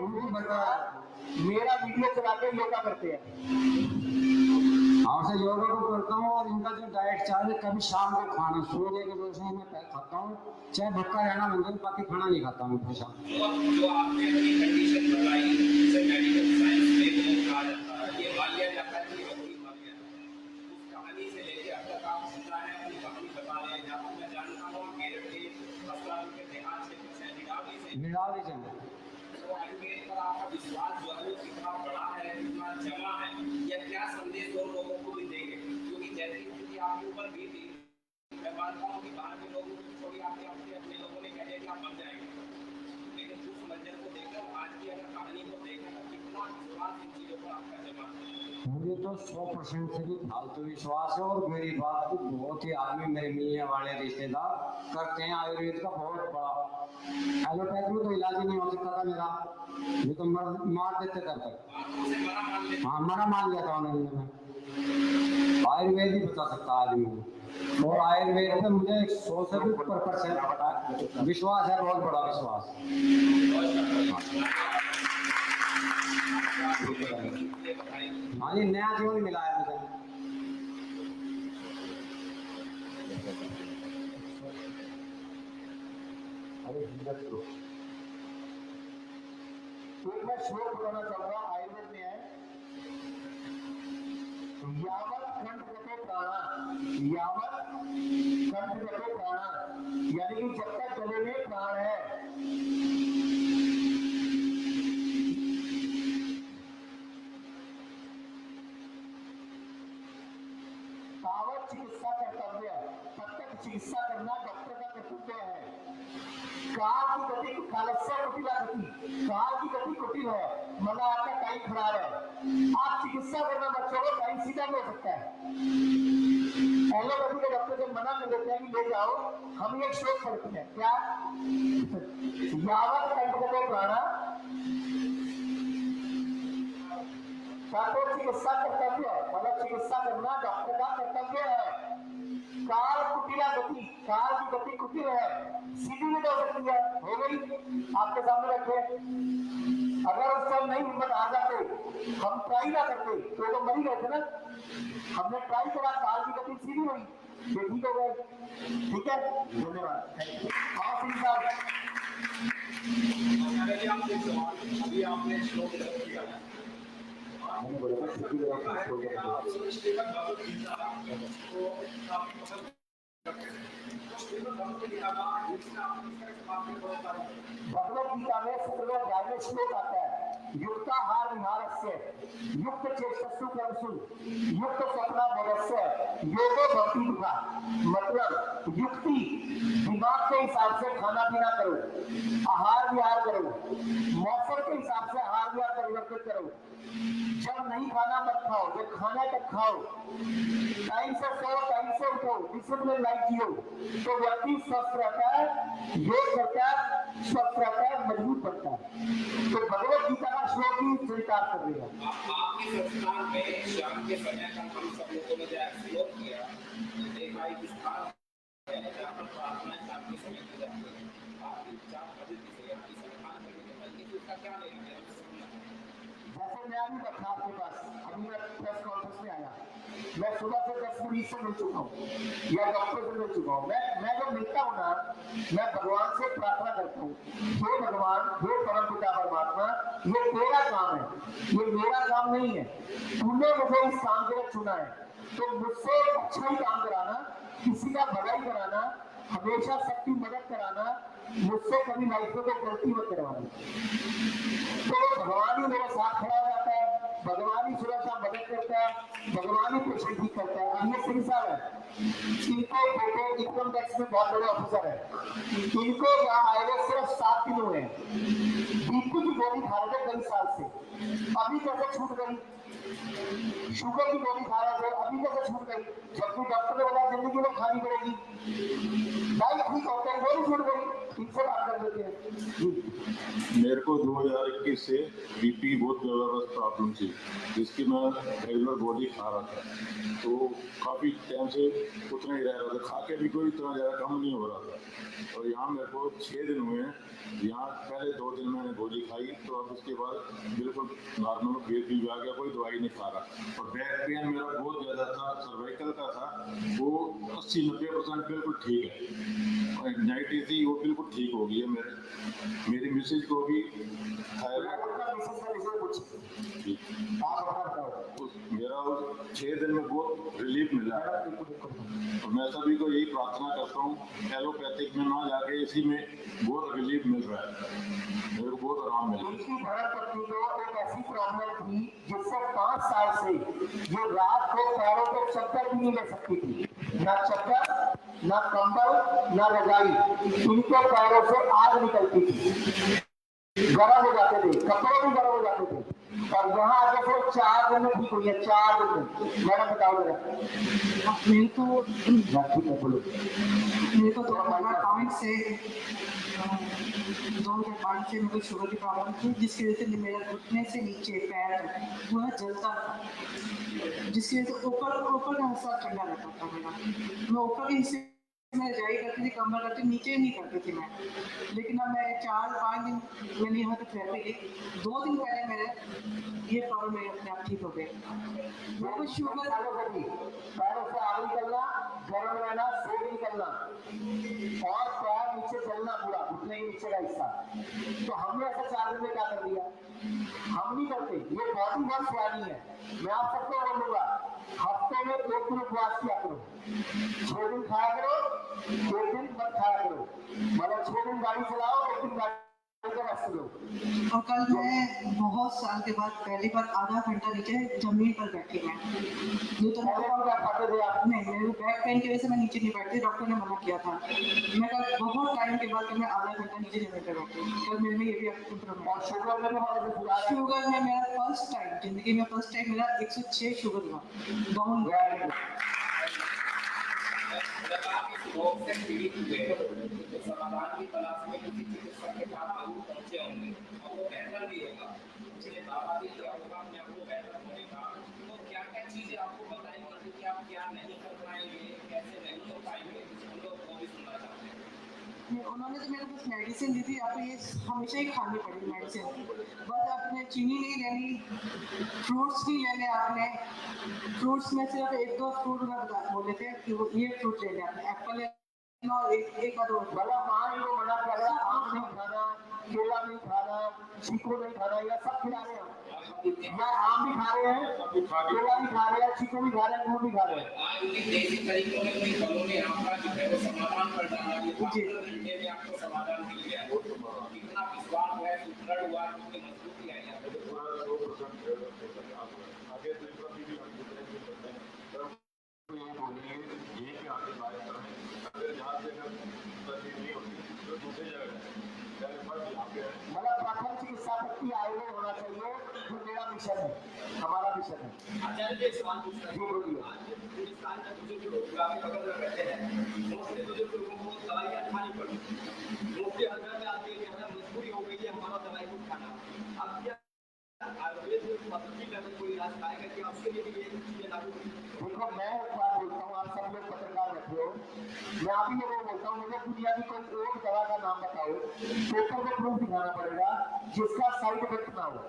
मेरा वीडियो चला के योगा करते हैं। हाँ, से योगा को करता हूँ, और इनका जो डाइट चार्ट है, कभी शाम को खाना सूर्य की रोशनी में खाता हूँ, चाहे भक्का रहना मंदिर, बाकी खाना नहीं खाता हूँ हमेशा। जो आपने अपनी कंडीशन बताई, जैसे मेडिकल साइंस में कहा जाता है, ये मान लिया जाता है कि उस कहानी से लेके अब तक आप जितना है अपनी कहानी बता रहे हैं, मैं जानना निरालीजन। तो आयुर्वेद पर आपका विश्वास जो है वो कितना बड़ा है, कितना जमा है, या क्या संदेश और लोगों को भी देंगे? क्योंकि जैसी स्थिति आपके ऊपर भी थी, मैं मानता हूँ कि बाहर के लोगों को छोड़ी आपके अपने लोगों ने कह दिया कि आप मर जाएंगे, लेकिन उस मंजर को देखकर आज की अगर कहानी को देखें तो कितना विश्वास इन चीजों पर आपका जमा है। मुझे तो 100% से भी फालतू विश्वास है, और मेरी बात को बहुत ही आदमी मेरे मिलने वाले रिश्तेदार करते हैं। आयुर्वेद का बहुत बड़ा, एलोपैथी में तो इलाज ही नहीं हो सकता था मेरा, ये तो मार देते तब तक। हाँ, मना मान लिया था उन्होंने। आयुर्वेद ही बता सकता आदमी को, और आयुर्वेद में मुझे 100 से भी ऊपर % विश्वास है, बहुत बड़ा विश्वास। हाँ, ये नया जीवन मिला है मुझे। तो मैं श्लोक बताना चाहूंगा, आयुर्वेद में है, यावत कंठगतो प्राणा, यावत कंठगतो प्राणा, यानी कि जब तक गले में प्राण है, तावत चिकित्सा कर्तव्य, तब तक चिकित्सा करना डॉक्टर का कर्तव्य है। काल की गति कालस्य कुटिला गति, काल की गति कुटिल है, मतलब आपका टाइम खराब है, आप चिकित्सा करना मत छोड़ो, टाइम सीधा नहीं हो सकता है। एलोपैथी के डॉक्टर जब मना कर देते हैं कि ले जाओ, हम एक श्लोक पढ़ते हैं, क्या? यावत कंठगतो प्राणा, तो चिकित्सा कर्तव्य है, मतलब चिकित्सा करना डॉक्टर का कर्तव्य है। काल कुटिला गति, काल की गति कुटिल है, सीधी नहीं हो सकती है, हो गई आपके सामने रखे। अगर उस टाइम नहीं हिम्मत आ जाते, हम ट्राई ना करते तो मर ही गए थे ना। हमने ट्राई करा, काल की गति सीधी हुई, ये ठीक हो गए। ठीक है, धन्यवाद। हाँ सिंह साहब, अभी आपने श्लोक किया है, मैंने बोला था सीधी भगवत गीता में 17वें अध्याय में श्लोक आता है, युक्ताहार विहारस्य युक्त चेष्टसु कर्मसु युक्त स्वप्ना बोधस्य योगो भक्ति दुखा, मतलब युक्ति दिमाग के हिसाब से खाना पीना करो, आहार विहार करो, मौसम के हिसाब से आहार विहार परिवर्तित करो, जब नहीं खाना मत खाओ, जब खाना तक खाओ, टाइम से सो, टाइम से उठो, डिसिप्लिन लाइफ जियो, तो व्यक्ति स्वस्थ रहता है, योग करता है, स्वस्थ रहता है, मजबूत बनता है। तो भगवत गीता का श्लोक ही स्वीकार कर देगा। आपके संस्थान में शाम के समय का हम सब लोगों ने जो श्लोक किया, देखा एक स्थान है जहाँ पर प्रार्थना शाम के समय की जाती है, आपकी विचार पद्धति से आपकी सम्मान करने के बल्कि उसका क्या नहीं है। जैसे मैं अभी बैठा आपके पास, अभी मैं प्रेस कॉन्फ्रेंस में आया, मैं सुबह से 10 मरीज से मिल चुका हूँ या डॉक्टर से मिल चुका हूँ। मैं जब मिलता हूँ ना, मैं भगवान से प्रार्थना करता हूँ, हे भगवान, हे परम पिता परमात्मा, ये तेरा काम है, ये मेरा काम नहीं है, तूने मुझे इस काम के लिए चुना है, तो मुझसे अच्छा ही काम कराना, किसी का भलाई कराना, हमेशा सबकी मदद कराना, मुझसे कभी लाइफ में कोई गलती मत करवाना। तो भगवान ही मेरे साथ खड़ा हो जाता है, भगवान ही सुरक्षा मदद करता है, भगवान ही कुछ ठीक करता है। अन्य सिंह साहब है, इनको बेटे इनकम टैक्स में बहुत बड़े ऑफिसर है, इनको यहाँ आए हुए सिर्फ 7 दिन हुए, बीपी की गोली खा रहे थे कई साल से, अभी कैसे छूट गई? शुगर की गोली खा रहे थे, अभी कैसे छूट गई? जबकि डॉक्टर ने बोला जिंदगी में खानी पड़ेगी, डाइट ठीक होता है, गोली छूट गई। इनसे बात कर लेते हैं। मेरे को 2021 से बीपी बहुत जबरदस्त प्रॉब्लम थी, जिसकी मैं रेगुलर गोली खा रहा था, तो काफ़ी टाइम से उतना ही रह रहा था, खा के भी कोई इतना ज़्यादा कम नहीं हो रहा था। और यहाँ मेरे को 6 दिन हुए हैं, यहाँ पहले 2 दिन मैंने गोली खाई, तो अब उसके बाद बिल्कुल नॉर्मल बीपी आ गया, कोई दवाई नहीं खा रहा। और बैक पेन मेरा बहुत ज़्यादा था, सर्वाइकल का था, वो 80-90% बिल्कुल ठीक है, और एंजाइटी थी वो बिल्कुल ठीक हो गई है। मेरी मिसेज को भी थायराइड मेरा 6 दिन में बहुत रिलीफ मिला है। और मैं सभी को यही प्रार्थना करता हूँ, एलोपैथिक में ना जाके इसी में बहुत रिलीफ मिल रहा है, मेरे को बहुत आराम मिल रहा है। उनकी धर्मपत्नी को एक ऐसी प्रॉब्लम थी जिससे 5 साल से ये रात को पैरों पे चक्कर भी नहीं ले सकती थी, ना चक्कर, ना कंबल, ना रजाई, इनके पैरों से आग निकलती थी, गर्म हो जाते थे, कपड़े भी गर्म हो जाते थे। और यहाँ आगे से 4 दिन में ठीक हुई है, 4 दिन में। मैडम बताओ जरा। मेरे को ठीक है, बोलो। मेरे को 2005 से 2005 से मेरे को शुगर की प्रॉब्लम थी, जिसकी वजह से मेरा घुटने से नीचे पैर पूरा जलता था, जिसकी वजह से ऊपर का हिस्सा ठंडा रहता था मेरा। मैं ऊपर के हिस्से में रजाई करती थी, कमर करती, नीचे नहीं करती थी मैं। लेकिन अब मैं 4-5 दिन मैंने यहाँ पे थेरेपी की, 2 दिन पहले मेरे ये प्रॉब्लम मेरे अपने आप ठीक हो गई। मेरे को शुगर पैरों से आग निकलना, गर्म रहना, सेब निकलना और पैर नीचे चलना पूरा, घुटने के नीचे का हिस्सा। तो हमने ऐसा 4 दिन में क्या कर दिया? हम नहीं करते, ये बॉडी बहुत सियानी है। मैं आप सबको बोलूंगा, हफ्ते में 1 दिन उपवास किया करो, 6 दिन खाया करो, 1 दिन मत खाया करो, मतलब 6 दिन गाड़ी चलाओ, 1 दिन गाड़ी का रेस्ट लो। और कल मैं बहुत साल के बाद पहली बार आधा घंटा नीचे जमीन पर बैठी मैं। तो नहीं, मेरे बैक पेन की वजह से मैं नीचे नहीं बैठती, डॉक्टर ने मना किया था। मैं कल बहुत टाइम के बाद मैं आधा घंटा नीचे जमीन पर बैठी, कल मेरे में ये भी इम्प्रूवमेंट। शुगर में मेरा फर्स्ट टाइम जिंदगी में मेरा 106 शुगर हुआ डाउन। जब आप इस रोग से पीड़ित हुए तो समाधान की तलाश में किसी चिकित्सक के पास जरूर पहुंचे होंगे और वो बेहतर भी होगा, उसने दावा भी किया होगा अपने आप को बेहतर होने का। तो क्या क्या चीजें आपको बताएंगे कि आप क्या नहीं कर पाएंगे, कैसे नहीं हो पाएंगे, हम लोग वो भी सुनना चाहते हैं। उन्होंने तो मेरे पास मेडिसिन दी थी, आपको ये हमेशा ही खानी पड़ेगी मेडिसिन, बस आपने चीनी नहीं लेनी, फ्रूट्स नहीं लेने आपने। फ्रूट्स में सिर्फ 1-2 फ्रूट बोले थे कि वो ये फ्रूट लेने आपने, एप्पल लेना और एक आध और। मतलब माँ को मना कर रहा, आम नहीं खाना, केला नहीं खाना, चीकू नहीं खाना, ये सब खिला रहे हैं। मैं आम भी खा रहे हैं, केला भी खा रहे हैं, चीकू भी खा रहे हैं, गुड़ भी खा रहे हैं। आयुर्वेदिक देसी तरीकों में कोई फलों ने आपका जो है वो समाधान कर डाला, ये 12 घंटे में आपको समाधान मिल गया। कितना विश्वास है, सुदृढ़ हुआ, कितनी मजबूती आई आपको। आगे दूसरा भी ये बोलिए, ये पे आके बात करें, अगर जहाँ से नहीं होती तो दूसरी जगह मतलब प्राथमिक चिकित्सा तक की आयुर्वेद होना चाहिए, जो मेरा मिशन है, हमारा मिशन है। आचार्य जी, सवाल पूछ रहे हैं। हिंदुस्तान में बुजुर्ग लोग काफी बगल में रहते हैं, मोस्टली बुजुर्ग लोगों को दवाइयाँ खानी पड़ी, मोस्टली हर घर में आदमी जो है मजबूरी हो गई है हमारा दवाई को खाना। अब क्या आयुर्वेद में पद्धति में कोई इलाज पाएगा कि आपके लिए भी ये चीजें लागू होगी? देखो, मैं एक बात बोलता हूँ, आप सब लोग पत्रकार बैठे हो, मैं आप ही लोगों को बोलता हूँ, मुझे दुनिया की कोई एक दवा का नाम बताओ, पेपर में प्रूफ दिखाना पड़ेगा जिसका साइड इफेक्ट ना हो।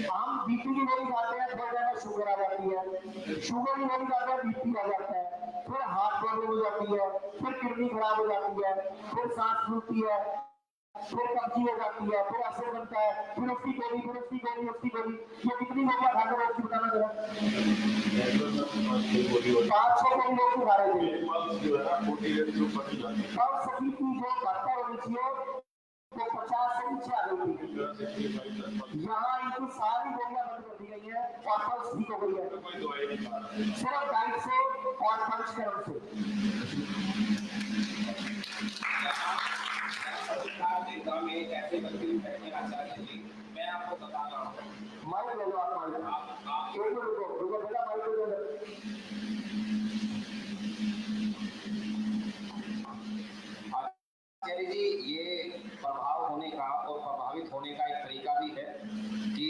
हम बीपी की गोली खाते हैं, थोड़ी देर में शुगर आ जाती है, शुगर की गोली खाते हैं, बीपी आ जाता है, फिर हार्ट प्रॉब्लम हो जाती है, फिर किडनी खराब हो जाती है, फिर सांस फूलती है, फिर कब्जी हो जाती है, फिर असर बनता है, फिर उसकी गोली, फिर उसकी गोली, उसकी गोली, ये कितनी गोलियां खा रहे हो बताना जरा। 5-6 गोली लोग खा रहे थे। और सभी की जो बढ़ता होनी चाहिए वो 50 से नीचे आ गई थी। यहाँ इनकी सारी गोलियां बंद कर दी गई है और पल्स ठीक हो गई है, सिर्फ डाइट से और पंचकर्म से। ऐसे बच्चे बैठने आचार्य जी, मैं आपको बता रहा हूँ, माइक ले लो, आप रुको बेटा, माइक ले लो। आचार्य जी, ये प्रभाव होने का और प्रभावित होने का एक तरीका भी है कि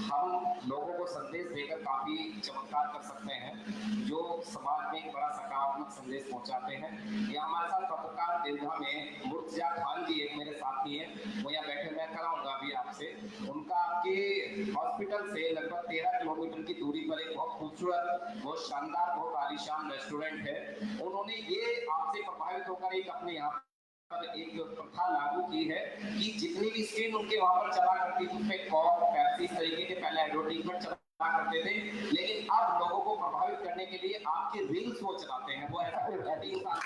हम लोगों को संदेश देकर काफी चमत्कार कर सकते हैं, जो समाज में एक बड़ा सकारात्मक संदेश पहुंचाते हैं। यहाँ हमारे साथ पत्रकार दीर्घा में मुर्तजा खान जी एक मेरे साथी हैं, वो यहाँ बैठे, मैं कराऊंगा अभी आपसे। उनका आपके हॉस्पिटल से लगभग 13 किलोमीटर की दूरी पर एक बहुत खूबसूरत, बहुत शानदार, बहुत आलीशान रेस्टोरेंट है। उन्होंने ये आपसे प्रभावित होकर एक अपने यहाँ पर एक प्रथा लागू की है कि जितनी भी स्क्रीन उनके वहां पर चला करती थी उसमें कॉक, पेप्सी इस तरीके के पहले एडवर्टीजमेंट चला करते थे, लेकिन अब लोगों को प्रभावित करने के लिए आपके रील्स वो चलाते हैं। वो ऐसा इंसान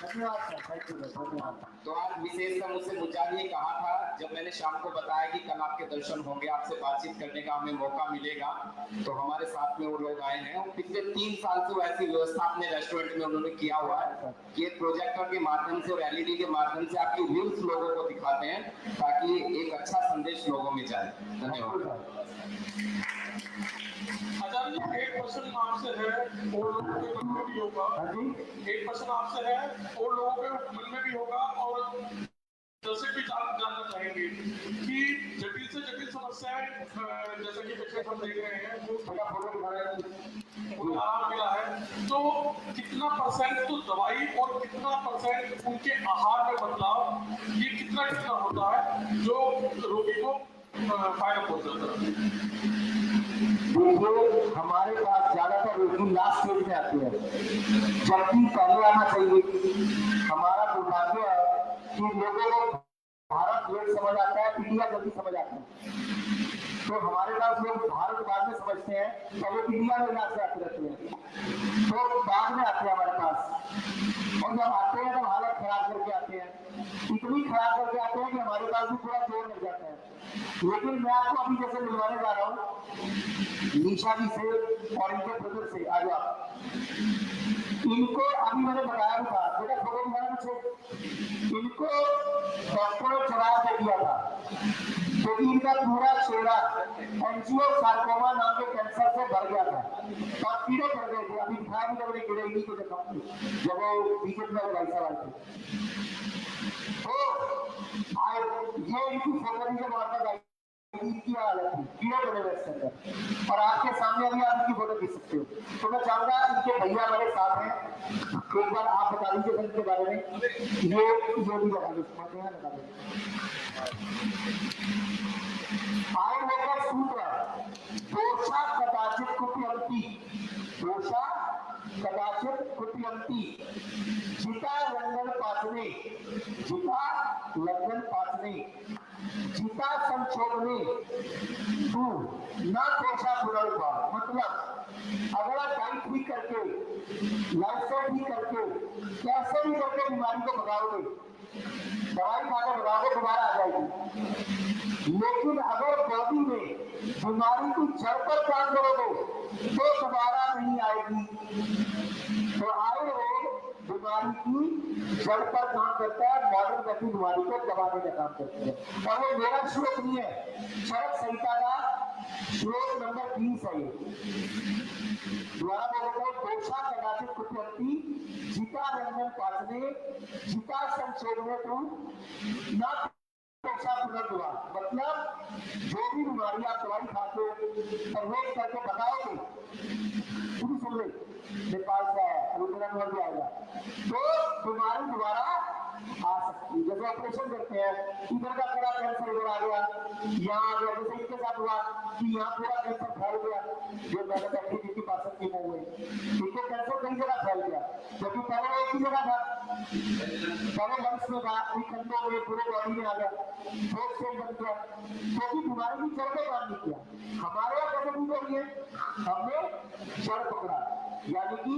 धन्यवाद सर, थैंक यू धन्यवाद। तो आज विशेष मुझसे मुझे ये कहा था जब मैंने शाम को बताया कि कल आपके दर्शन होंगे, आपसे बातचीत करने का हमें मौका मिलेगा, तो हमारे साथ में वो लोग आए हैं। पिछले 3 साल से ऐसी व्यवस्था अपने रेस्टोरेंट में उन्होंने किया हुआ है कि एक प्रोजेक्टर के माध्यम से और LED के माध्यम से आपकी रील्स लोगों को दिखाते हैं ताकि एक अच्छा संदेश लोगों में जाए। धन्यवाद। आचार्य जी, एक क्वेश्चन आपसे है और लोगों के मन में भी होगा। एक क्वेश्चन आपसे है और लोगों के मन में भी होगा और दर्शक भी जानना चाहेंगे कि जटिल से जटिल समस्याएं जैसा कि पेशेंट हम देख रहे हैं वो थोड़ा उन्हें आराम मिला है, तो कितना % तो दवाई और कितना % उनके आहार में बदलाव, ये कितना होता है जो रोगी को फायदा पहुंचाता है? देखिए, हमारे पास ज्यादातर रोगी लास्ट स्टेज में आते हैं, जबकि पहले आना चाहिए। हमारा दुर्भाग्य है कि लोगों को भारत लेट समझ आता है, इंडिया जल्दी समझ आता है। तो हमारे पास लोग भारत बाद में समझते हैं, पहले इंडिया में इलाज से आते रहते हैं, तो बाद में आते हैं हमारे पास। और जब आते हैं तो हालत खराब करके आते हैं, इतनी खराब करके आते हैं कि हमारे पास भी पूरा जोर लग जाता है। लेकिन मैं आपको अभी जैसे मिलवाने जा रहा हूँ निशा जी से और इनके ब्रदर से, आज आप इनको अभी मैंने बताया भी था, बेटा खबर मुझे, इनको डॉक्टर ने चढ़ा दे दिया था क्योंकि इनका पूरा चेहरा एंजियोसार्कोमा नाम के कैंसर से भर गया था और कीड़े पड़ गए थे। अभी दिखाया भी जब कीड़े इन्हीं को देखा जब वो बीजेपी में भाई साहब आए थे, तो आए ये इनकी फोटो से मारता था, इनकी हालत थी, कीड़े पड़े हुए इसके अंदर, और आपके सामने अभी आप इनकी फोटो देख सकते हो। तो मैं चाहूंगा इनके भैया मेरे साथ हैं, एक बार आप बता दीजिए सर इनके बारे में। ये जो भी लगा दो आयुर्वेद सूत्र दोषा कदाचित कुप्यंती, दोषा कदाचित कुप्यंती, जिता लंघन पाचने, जिता लंघन पाचने, जिता संशोधने तू न दोषा पुनर्भाव। मतलब अगर आप डाइट ठीक करके, लाइफस्टाइल ठीक करके, कैसे भी करके बीमारी को भगाओगे, दवाई खाकर भगाओगे, दोबारा आ जाएगी। लेकिन अगर बॉडी में बीमारी की जड़ पर काम करोगे तो दोबारा नहीं आएगी। तो आयुर्वेद बीमारी की जड़ पर काम करता है, मॉडर्न गति बीमारी को दबाने का काम करती है। और वो मेरा श्लोक नहीं है, चरक संहिता का श्लोक नंबर 20 है। द्वारा बोलते दोषा कदाचित कुप्यंती, जिता लंघन पाचने, जिता संशोधने तू न मतलब जो भी बीमारी आप दवाई खाते हो परवेज करके बताओगे, सुन ले नेपाल से भी आएगा तो बीमारी दोबारा आ सकती है। जैसे ऑपरेशन करते हैं, इधर का पूरा कैंसर इधर आ गया, यहाँ आ गया, जैसे इनके साथ हुआ कि यहाँ पूरा कैंसर फैल गया, जो मैंने बैठी जिनकी पाचन की मुंह में इनको कैंसर कई जगह फैल गया, जबकि पहले एक ही जगह था, पहले लंग्स में था, कंधों में पूरे बॉडी में आ गया, थ्रोट से बन गया, क्योंकि बीमारी की जड़ को काम नहीं किया। हमारे यहाँ कैसे ठीक हो रही है, हमने जड़ पकड़ा, यानी कि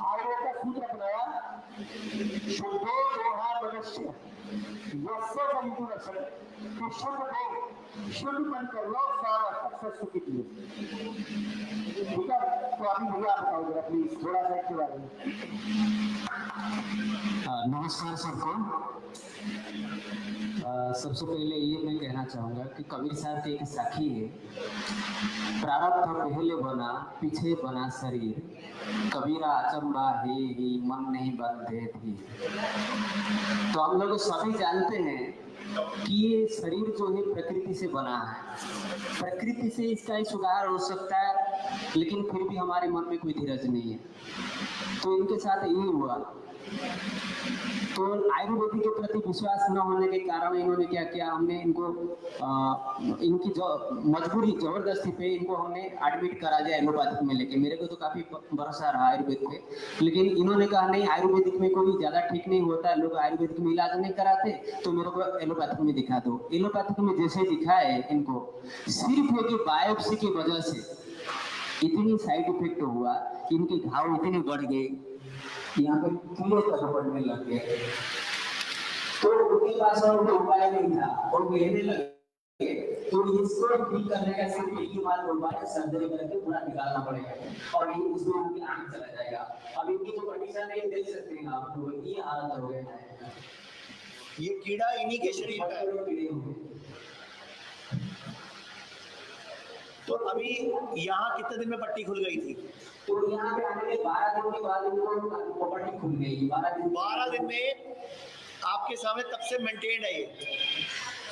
आयुर्वेद का सूत्र अपनाया, शुद्धो दोहा मनुष्य यस्य जंतु रक्षण, कि शुद्ध हो, शुद्ध मन कर लो, सक्सेस की लिए। ठीक है, तो अभी भैया बताओ जरा प्लीज थोड़ा सा इसके बारे में। नमस्कार सबको। सबसे पहले ये मैं कहना चाहूँगा कि कबीर साहब की एक साखी है, प्रारब्ध पहले बना पीछे बना शरीर, कबीरा अचंबा है ही मन नहीं बंधे थी। तो हम लोग सभी जानते हैं कि ये शरीर जो है प्रकृति से बना है, प्रकृति से इसका सुधार हो सकता है, लेकिन फिर भी हमारे मन में कोई धीरज नहीं है। तो इनके साथ यही हुआ तो आयुर्वेदिक के प्रति विश्वास न होने के कारण इन्होंने क्या किया, हमने इनको इनकी जो मजबूरी जबरदस्ती पे इनको हमने एडमिट करा दिया एलोपैथिक में लेके। मेरे को तो काफी भरोसा रहा आयुर्वेद पे, लेकिन इन्होंने कहा नहीं आयुर्वेदिक में कोई ज्यादा ठीक नहीं होता, लोग आयुर्वेदिक में इलाज नहीं कराते, तो मेरे को एलोपैथिक में दिखा दो। एलोपैथिक में जैसे दिखाए इनको, सिर्फ एक बायोप्सी की वजह से इतनी साइड इफेक्ट हुआ, इनके घाव इतने बढ़ गए, यहाँ पे कीड़े तक पड़ने लग गए। तो उनके पास और कोई उपाय नहीं था और कहने लगे तो इसको ठीक करने का सिर्फ एक ही मात्र उपाय है, सर्जरी करके पूरा निकालना पड़ेगा और ये उसमें उनकी आंख चला जाएगा। अब इनकी जो कंडीशन है देख सकते हैं आप लोग, ये हालत हो गया है। ये कीड़ा इन्हीं के शरीर का है। तो अभी यहाँ कितने दिन में पट्टी खुल गई थी? तो यहाँ पे आने के 12 दिन के बाद इनको पट्टी खुल गई। 12 दिन में आपके सामने तब से मेंटेन्ड है ये,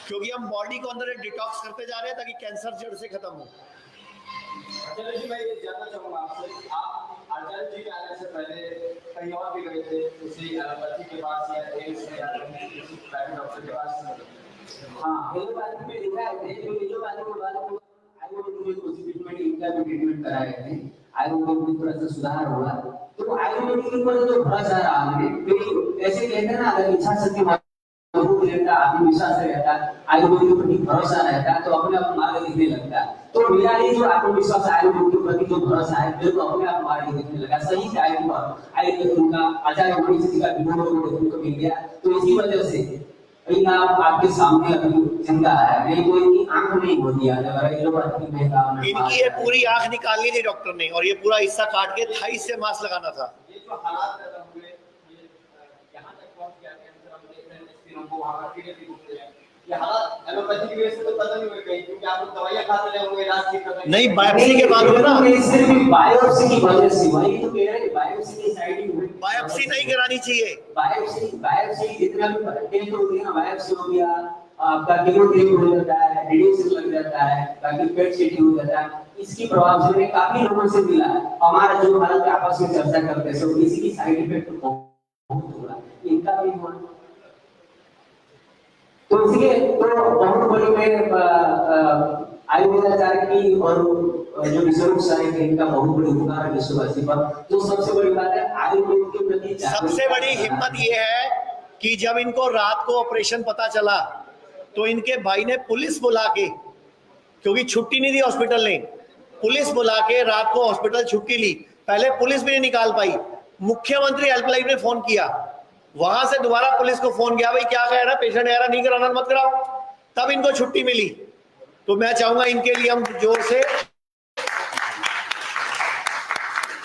क्योंकि हम बॉडी को अंदर डिटॉक्स करते जा रहे हैं ताकि कैंसर जड़ से खत्म हो। अच्छा जी, मैं ये जानना चाहूँगा आपसे, आप आचार्य जी के आने से पहले कहीं और भी गए थे, किसी एलोपैथी के पास या एम्स में या किसी प्राइवेट डॉक्टर के पास? हाँ, एलोपैथी में दिखाए थे, जो एलोपैथी के बाद आयुर्वेद में कुछ ट्रीटमेंट, इनका भी ट्रीटमेंट कराए थे, आयुर्वेद में थोड़ा सा सुधार हुआ। तो आयुर्वेद के ऊपर जो भरोसा रहा हमने, ऐसे कहते हैं ना, अगर इच्छा शक्ति मजबूत रहता, आत्मविश्वास रहता, आयुर्वेद के प्रति भरोसा रहता, तो अपने आप मार्ग दिखने लगता। तो मेरा ये जो आत्मविश्वास आयुर्वेद के प्रति जो भरोसा है, मेरे को अपने आप मार्ग दिखने लगा। सही टाइम पर आयुर्वेद उनका आचार्य मनीष जी का वीडियो देखने को मिल गया। तो इसी वजह से आप आपके सामने अभी जिंदा है, नहीं कोई इनकी आंख नहीं होती है। इनकी ये पूरी आंख निकालनी थी डॉक्टर ने, और ये पूरा हिस्सा काट के थाई से मास्क लगाना था। ये जो हालात पैदा हुए, ये यहाँ तक पहुँच गया कैंसर, हम देख रहे हैं स्क्रीनों को, वहाँ का कीड़े भी घूम रहे हैं। ये हालात एलोपैथी की वजह से तो पता नहीं हुए कहीं, क्योंकि आप लोग दवाइयाँ खाते रहे होंगे, इलाज ठीक करते नहीं, बायोप्सी के बाद हुआ ना, सिर्फ बायोप्सी की वजह से, वही तो कह रहे हैं, बायोप्सी की साइड हुई। बायोप्सी नहीं करानी चाहिए। बायोप्सी जितना भी टेस्ट होती है ना, बायोप्सी हो गया, आपका कीमोथेरेपी हो जाता है, रेडिएशन लग जाता है, ताकि पेट सीटी हो जाता है। इसकी प्रभाव से काफी लोगों से मिला है। हमारा जो हालत आपस में चर्चा करते हैं, सब इसी की साइड इफेक्ट बहुत हो रहा है, इनका भी हुआ। तो इसलिए तो बहुत बड़ी में आयुर्वेदाचार्य की और जो विश्व सारे के इनका बहुत बड़ी उपकार है विश्ववासी पर। तो सबसे बड़ी बात है आयुर्वेद के प्रति सबसे बड़ी हिम्मत ये है कि जब इनको रात को ऑपरेशन पता चला तो इनके भाई ने पुलिस बुला के, क्योंकि छुट्टी नहीं दी हॉस्पिटल ने, पुलिस बुला के रात को हॉस्पिटल छुट्टी ली। पहले पुलिस भी नहीं निकाल पाई, मुख्यमंत्री हेल्पलाइन में फोन किया, वहां से दोबारा पुलिस को फोन किया, भाई क्या कह रहा, पेशेंट कह रहा नहीं कराना मत कराओ, तब इनको छुट्टी मिली। तो मैं चाहूंगा इनके लिए हम जोर से,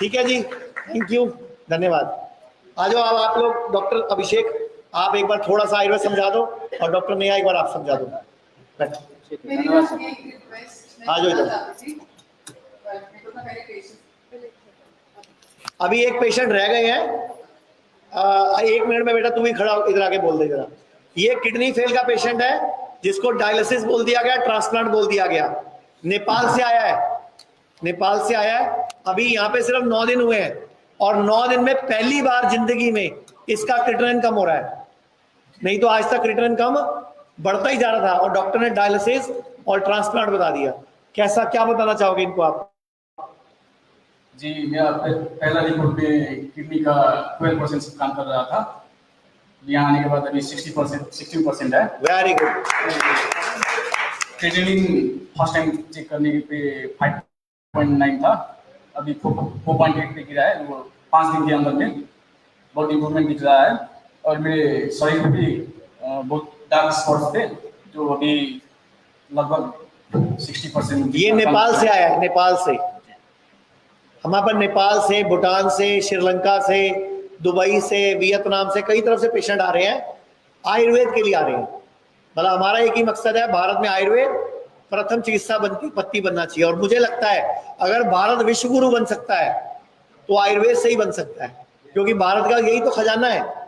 ठीक है जी, थैंक यू, धन्यवाद। आ जाओ अब आप लोग, डॉक्टर अभिषेक आप एक बार थोड़ा सा आयुर्वेद समझा दो, और डॉक्टर नेहा एक बार आप समझा दो। आ जाओ इधर। अभी एक पेशेंट रह गए हैं, 1 मिनट में बेटा तू भी खड़ा इधर आके बोल दे जरा। ये किडनी फेल का पेशेंट है जिसको डायलिसिस बोल दिया गया, ट्रांसप्लांट बोल दिया गया, नेपाल से आया है, नेपाल से आया है। अभी यहाँ पे सिर्फ 9 दिन हुए हैं, और 9 दिन में पहली बार जिंदगी में इसका क्रिएटिनिन कम हो रहा है, नहीं तो आज तक क्रिएटिनिन कम बढ़ता ही जा रहा था, और डॉक्टर ने डायलिसिस और ट्रांसप्लांट बता दिया। कैसा, क्या बताना चाहोगे इनको आप? जी, मेरा पहला रिपोर्ट में किडनी का 12% काम कर रहा था, यहाँ आने के बाद अभी 16% है। Very good. Creatinine first time check करने पे 5.9 था, अभी 4.8 पे गिरा है, वो 5 दिन के अंदर में बहुत इम्प्रूवमेंट दिख रहा है। और मेरे शरीर में भी बहुत डार्क स्पॉट्स थे, जो अभी लगभग 60%। ये नेपाल से आया है, नेपाल से, हमारे पास नेपाल से, भूटान से, श्रीलंका से, दुबई से, वियतनाम से, कई तरफ से पेशेंट आ रहे हैं, आयुर्वेद के लिए आ रहे हैं। मतलब हमारा एक ही मकसद है, भारत में आयुर्वेद प्रथम चिकित्सा पत्ती बनना चाहिए। और मुझे लगता है अगर भारत विश्व गुरु बन सकता है तो आयुर्वेद से ही बन सकता है, क्योंकि भारत का यही तो खजाना है।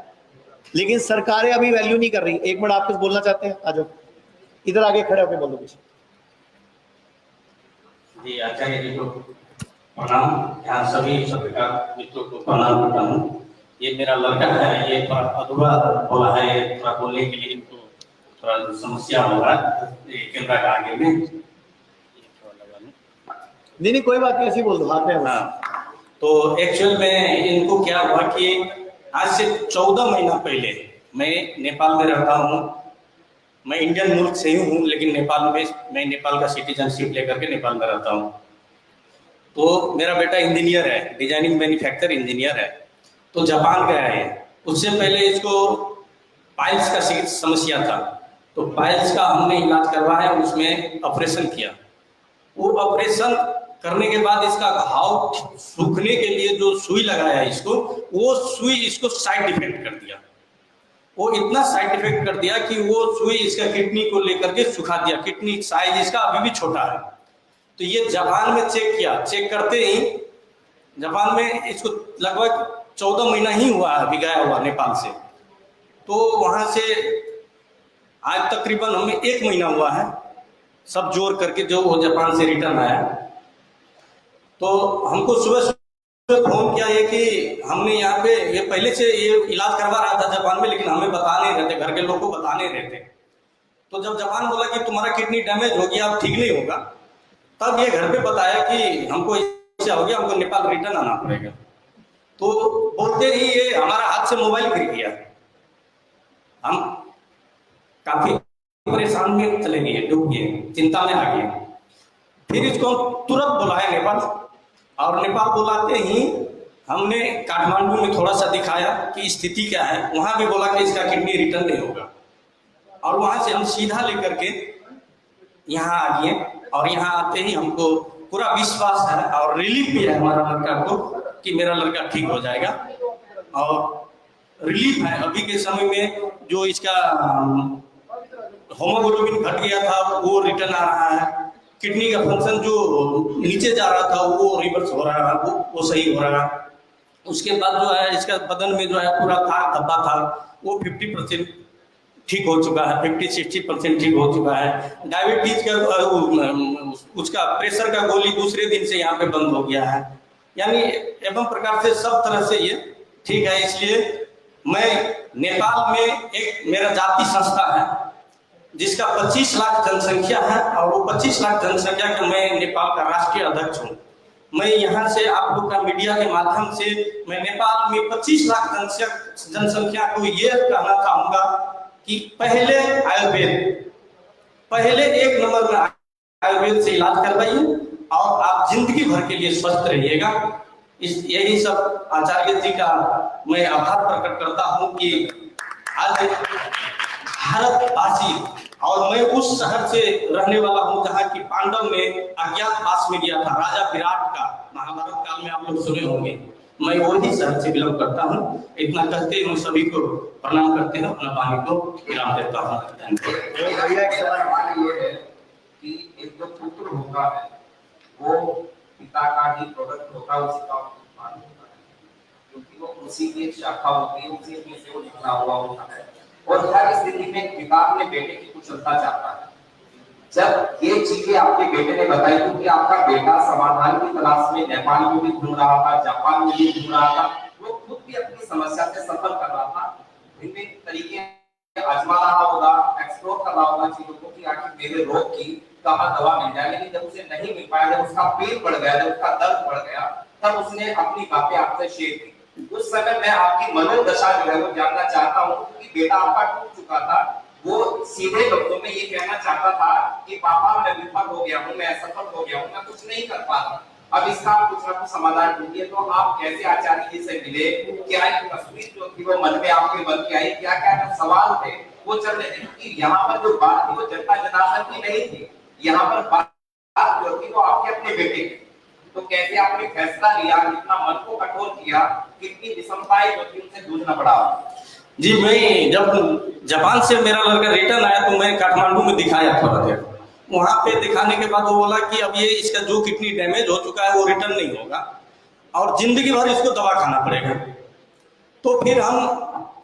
लेकिन सरकारें अभी वैल्यू नहीं कर रही। एक मिनट आप कुछ बोलना चाहते हैं? आ जाओ इधर आगे खड़े होकर बोलो कुछ। जी आचार्य जी को प्रणाम, यहाँ सभी सभ्यता मित्रों को प्रणाम करता हूँ। ये मेरा लड़का है, ये थोड़ा अधूरा बोला है, ये थोड़ा बोलने के लिए इनको थोड़ा समस्या हो रहा है कैमरा के आगे में। नहीं कोई बात नहीं, ऐसे बोल दो हाथ में। हाँ, तो एक्चुअल में इनको क्या हुआ कि आज से 14 महीना पहले मैं नेपाल में रहता हूँ। मैं इंडियन मुल्क से ही हूँ, लेकिन नेपाल में मैं नेपाल का सिटीजनशिप लेकर के नेपाल में रहता हूँ। तो मेरा बेटा इंजीनियर है, डिजाइनिंग मैन्युफैक्चर इंजीनियर है। तो जापान गया है। उससे पहले इसको पाइल्स का समस्या था, तो पाइल्स का हमने इलाज करवाया, उसमें ऑपरेशन किया। वो ऑपरेशन करने के बाद इसका घाव सूखने के लिए जो सुई लगाया इसको, वो सुई इसको साइड इफेक्ट कर दिया। वो इतना साइड इफेक्ट कर दिया कि वो सुई इसका किडनी को लेकर के सुखा दिया। किडनी साइज इसका अभी भी छोटा है। तो ये जापान में चेक किया, चेक करते ही जापान में इसको लगभग 14 महीना ही हुआ है, अभी गया हुआ नेपाल से। तो वहां से आज तकरीबन हमें 1 महीना हुआ है, सब जोड़ करके जो वो जापान से रिटर्न आया। तो हमको सुबह फोन किया ये कि हमने यहाँ पे ये पहले से ये इलाज करवा रहा था जापान में, लेकिन हमें बता नहीं रहते, घर के लोग को बता नहीं रहते। तो जब जापान बोला कि तुम्हारा किडनी डैमेज हो गया, अब ठीक नहीं होगा, तब ये घर पे बताया कि हमको ऐसा हो गया, हमको नेपाल रिटर्न आना पड़ेगा। तो बोलते ही ये हमारा हाथ से मोबाइल गिर गया। हम काफी परेशान में चले गए, डूब गए, चिंता में आ गए। फिर इसको तुरंत बुलाया नेपाल, और नेपाल बुलाते ही हमने काठमांडू में थोड़ा सा दिखाया कि स्थिति क्या है। वहां भी बोला कि इसका किडनी रिटर्न नहीं होगा, और वहां से हम सीधा लेकर के यहाँ आ गए। और यहाँ आते ही हमको पूरा विश्वास है और रिलीफ भी है हमारा लड़का को कि मेरा लड़का ठीक हो जाएगा। और रिलीफ है अभी के समय में। जो इसका होमोग्लोबिन घट गया था वो रिटर्न आ रहा है। किडनी का फंक्शन जो नीचे जा रहा था वो रिवर्स हो रहा है, वो सही हो रहा है। उसके बाद जो है इसका बदन में जो है पूरा था धब्बा था, वो 50% ठीक हो चुका है, 50-60% ठीक हो चुका है। डायबिटीज का उसका प्रेशर का गोली दूसरे दिन से यहाँ पे बंद हो गया है। यानी एवं प्रकार से सब तरह से ये ठीक है। इसलिए मैं नेपाल में एक मेरा जाति संस्था है जिसका 25 लाख जनसंख्या है, और वो 25 लाख जनसंख्या का मैं नेपाल का राष्ट्रीय अध्यक्ष हूँ। मैं यहाँ से आप लोग का मीडिया के माध्यम से मैं नेपाल में 25 लाख जनसंख्या को ये कहना चाहूँगा कि पहले आयुर्वेद, पहले 1 नंबर में आयुर्वेद से इलाज करवाइए और आप जिंदगी भर के लिए स्वस्थ रहिएगा। यही सब आचार्य जी का मैं आभार प्रकट करता हूँ कि आज भारतवासी, और मैं उस शहर से रहने वाला हूँ जहाँ की पांडव ने अज्ञातवास में गया था, राजा विराट का, महाभारत काल में आप लोग सुने होंगे। मैं वही शहर से बिलोंग करता हूँ। इतना कहते हम सभी को प्रणाम करते हैं, अपना वाणी को विराम देता हूँ। भैया एक सवाल ये है कि एक जो पुत्र होता है वो पिता का ही प्रोडक्ट होता है, उसी का उत्पाद होता है, क्योंकि वो उसी की एक शाखा होती है, उसी में से वो निकला हुआ होता है। और हर स्थिति में पिता अपने बेटे की कुशलता चाहता है। जब ये चीजें आपके बेटे ने बताई, क्योंकि आपका बेटा समाधान की तलाश में नेपाल में भी घूम रहा था, जापान में भी घूम रहा था, वो खुद भी अपनी समस्या से सफर कर रहा था, विभिन्न तरीके आजमा रहा होगा, एक्सप्लोर कर रहा होगा चीजों को कि आखिर मेरे रोग की कहाँ दवा मिल जाए। लेकिन जब उसे नहीं मिल पाया, जब उसका पेट बढ़ गया, जब उसका दर्द बढ़ गया, तब उसने अपनी बातें आपसे शेयर की। उस समय मैं आपकी मनोदशा जो है वो जानना चाहता हूँ, क्योंकि बेटा आपका टूट चुका था। वो सीधे लफ्जों में ये कहना चाहता था कि पापा मैं विफल हो गया हूँ, मैं असफल हो गया हूँ, मैं कुछ नहीं कर पा रहा। अब इसका कुछ ना कुछ समाधान ढूंढिए। तो आप कैसे आचार्य जी से मिले, क्या एक तस्वीर जो थी वो मन में आपके बन के आई, क्या क्या जो सवाल थे वो चल रहे थे? क्योंकि यहाँ पर जो बात थी वो जनता जनार्दन की नहीं थी, यहाँ पर बात जो थी वो आपके अपने बेटे की। तो कैसे आपने फैसला लिया, कितना मन को कठोर किया, कितनी विषमताएं जो थी उनसे जूझना पड़ा? जी, मैं जब जापान से मेरा लड़का रिटर्न आया तो मैं काठमांडू में दिखाया थोड़ा देर। वहां पे दिखाने के बाद वो बोला कि अब ये इसका जो किडनी डैमेज हो चुका है वो रिटर्न नहीं होगा और जिंदगी भर इसको दवा खाना पड़ेगा। तो फिर हम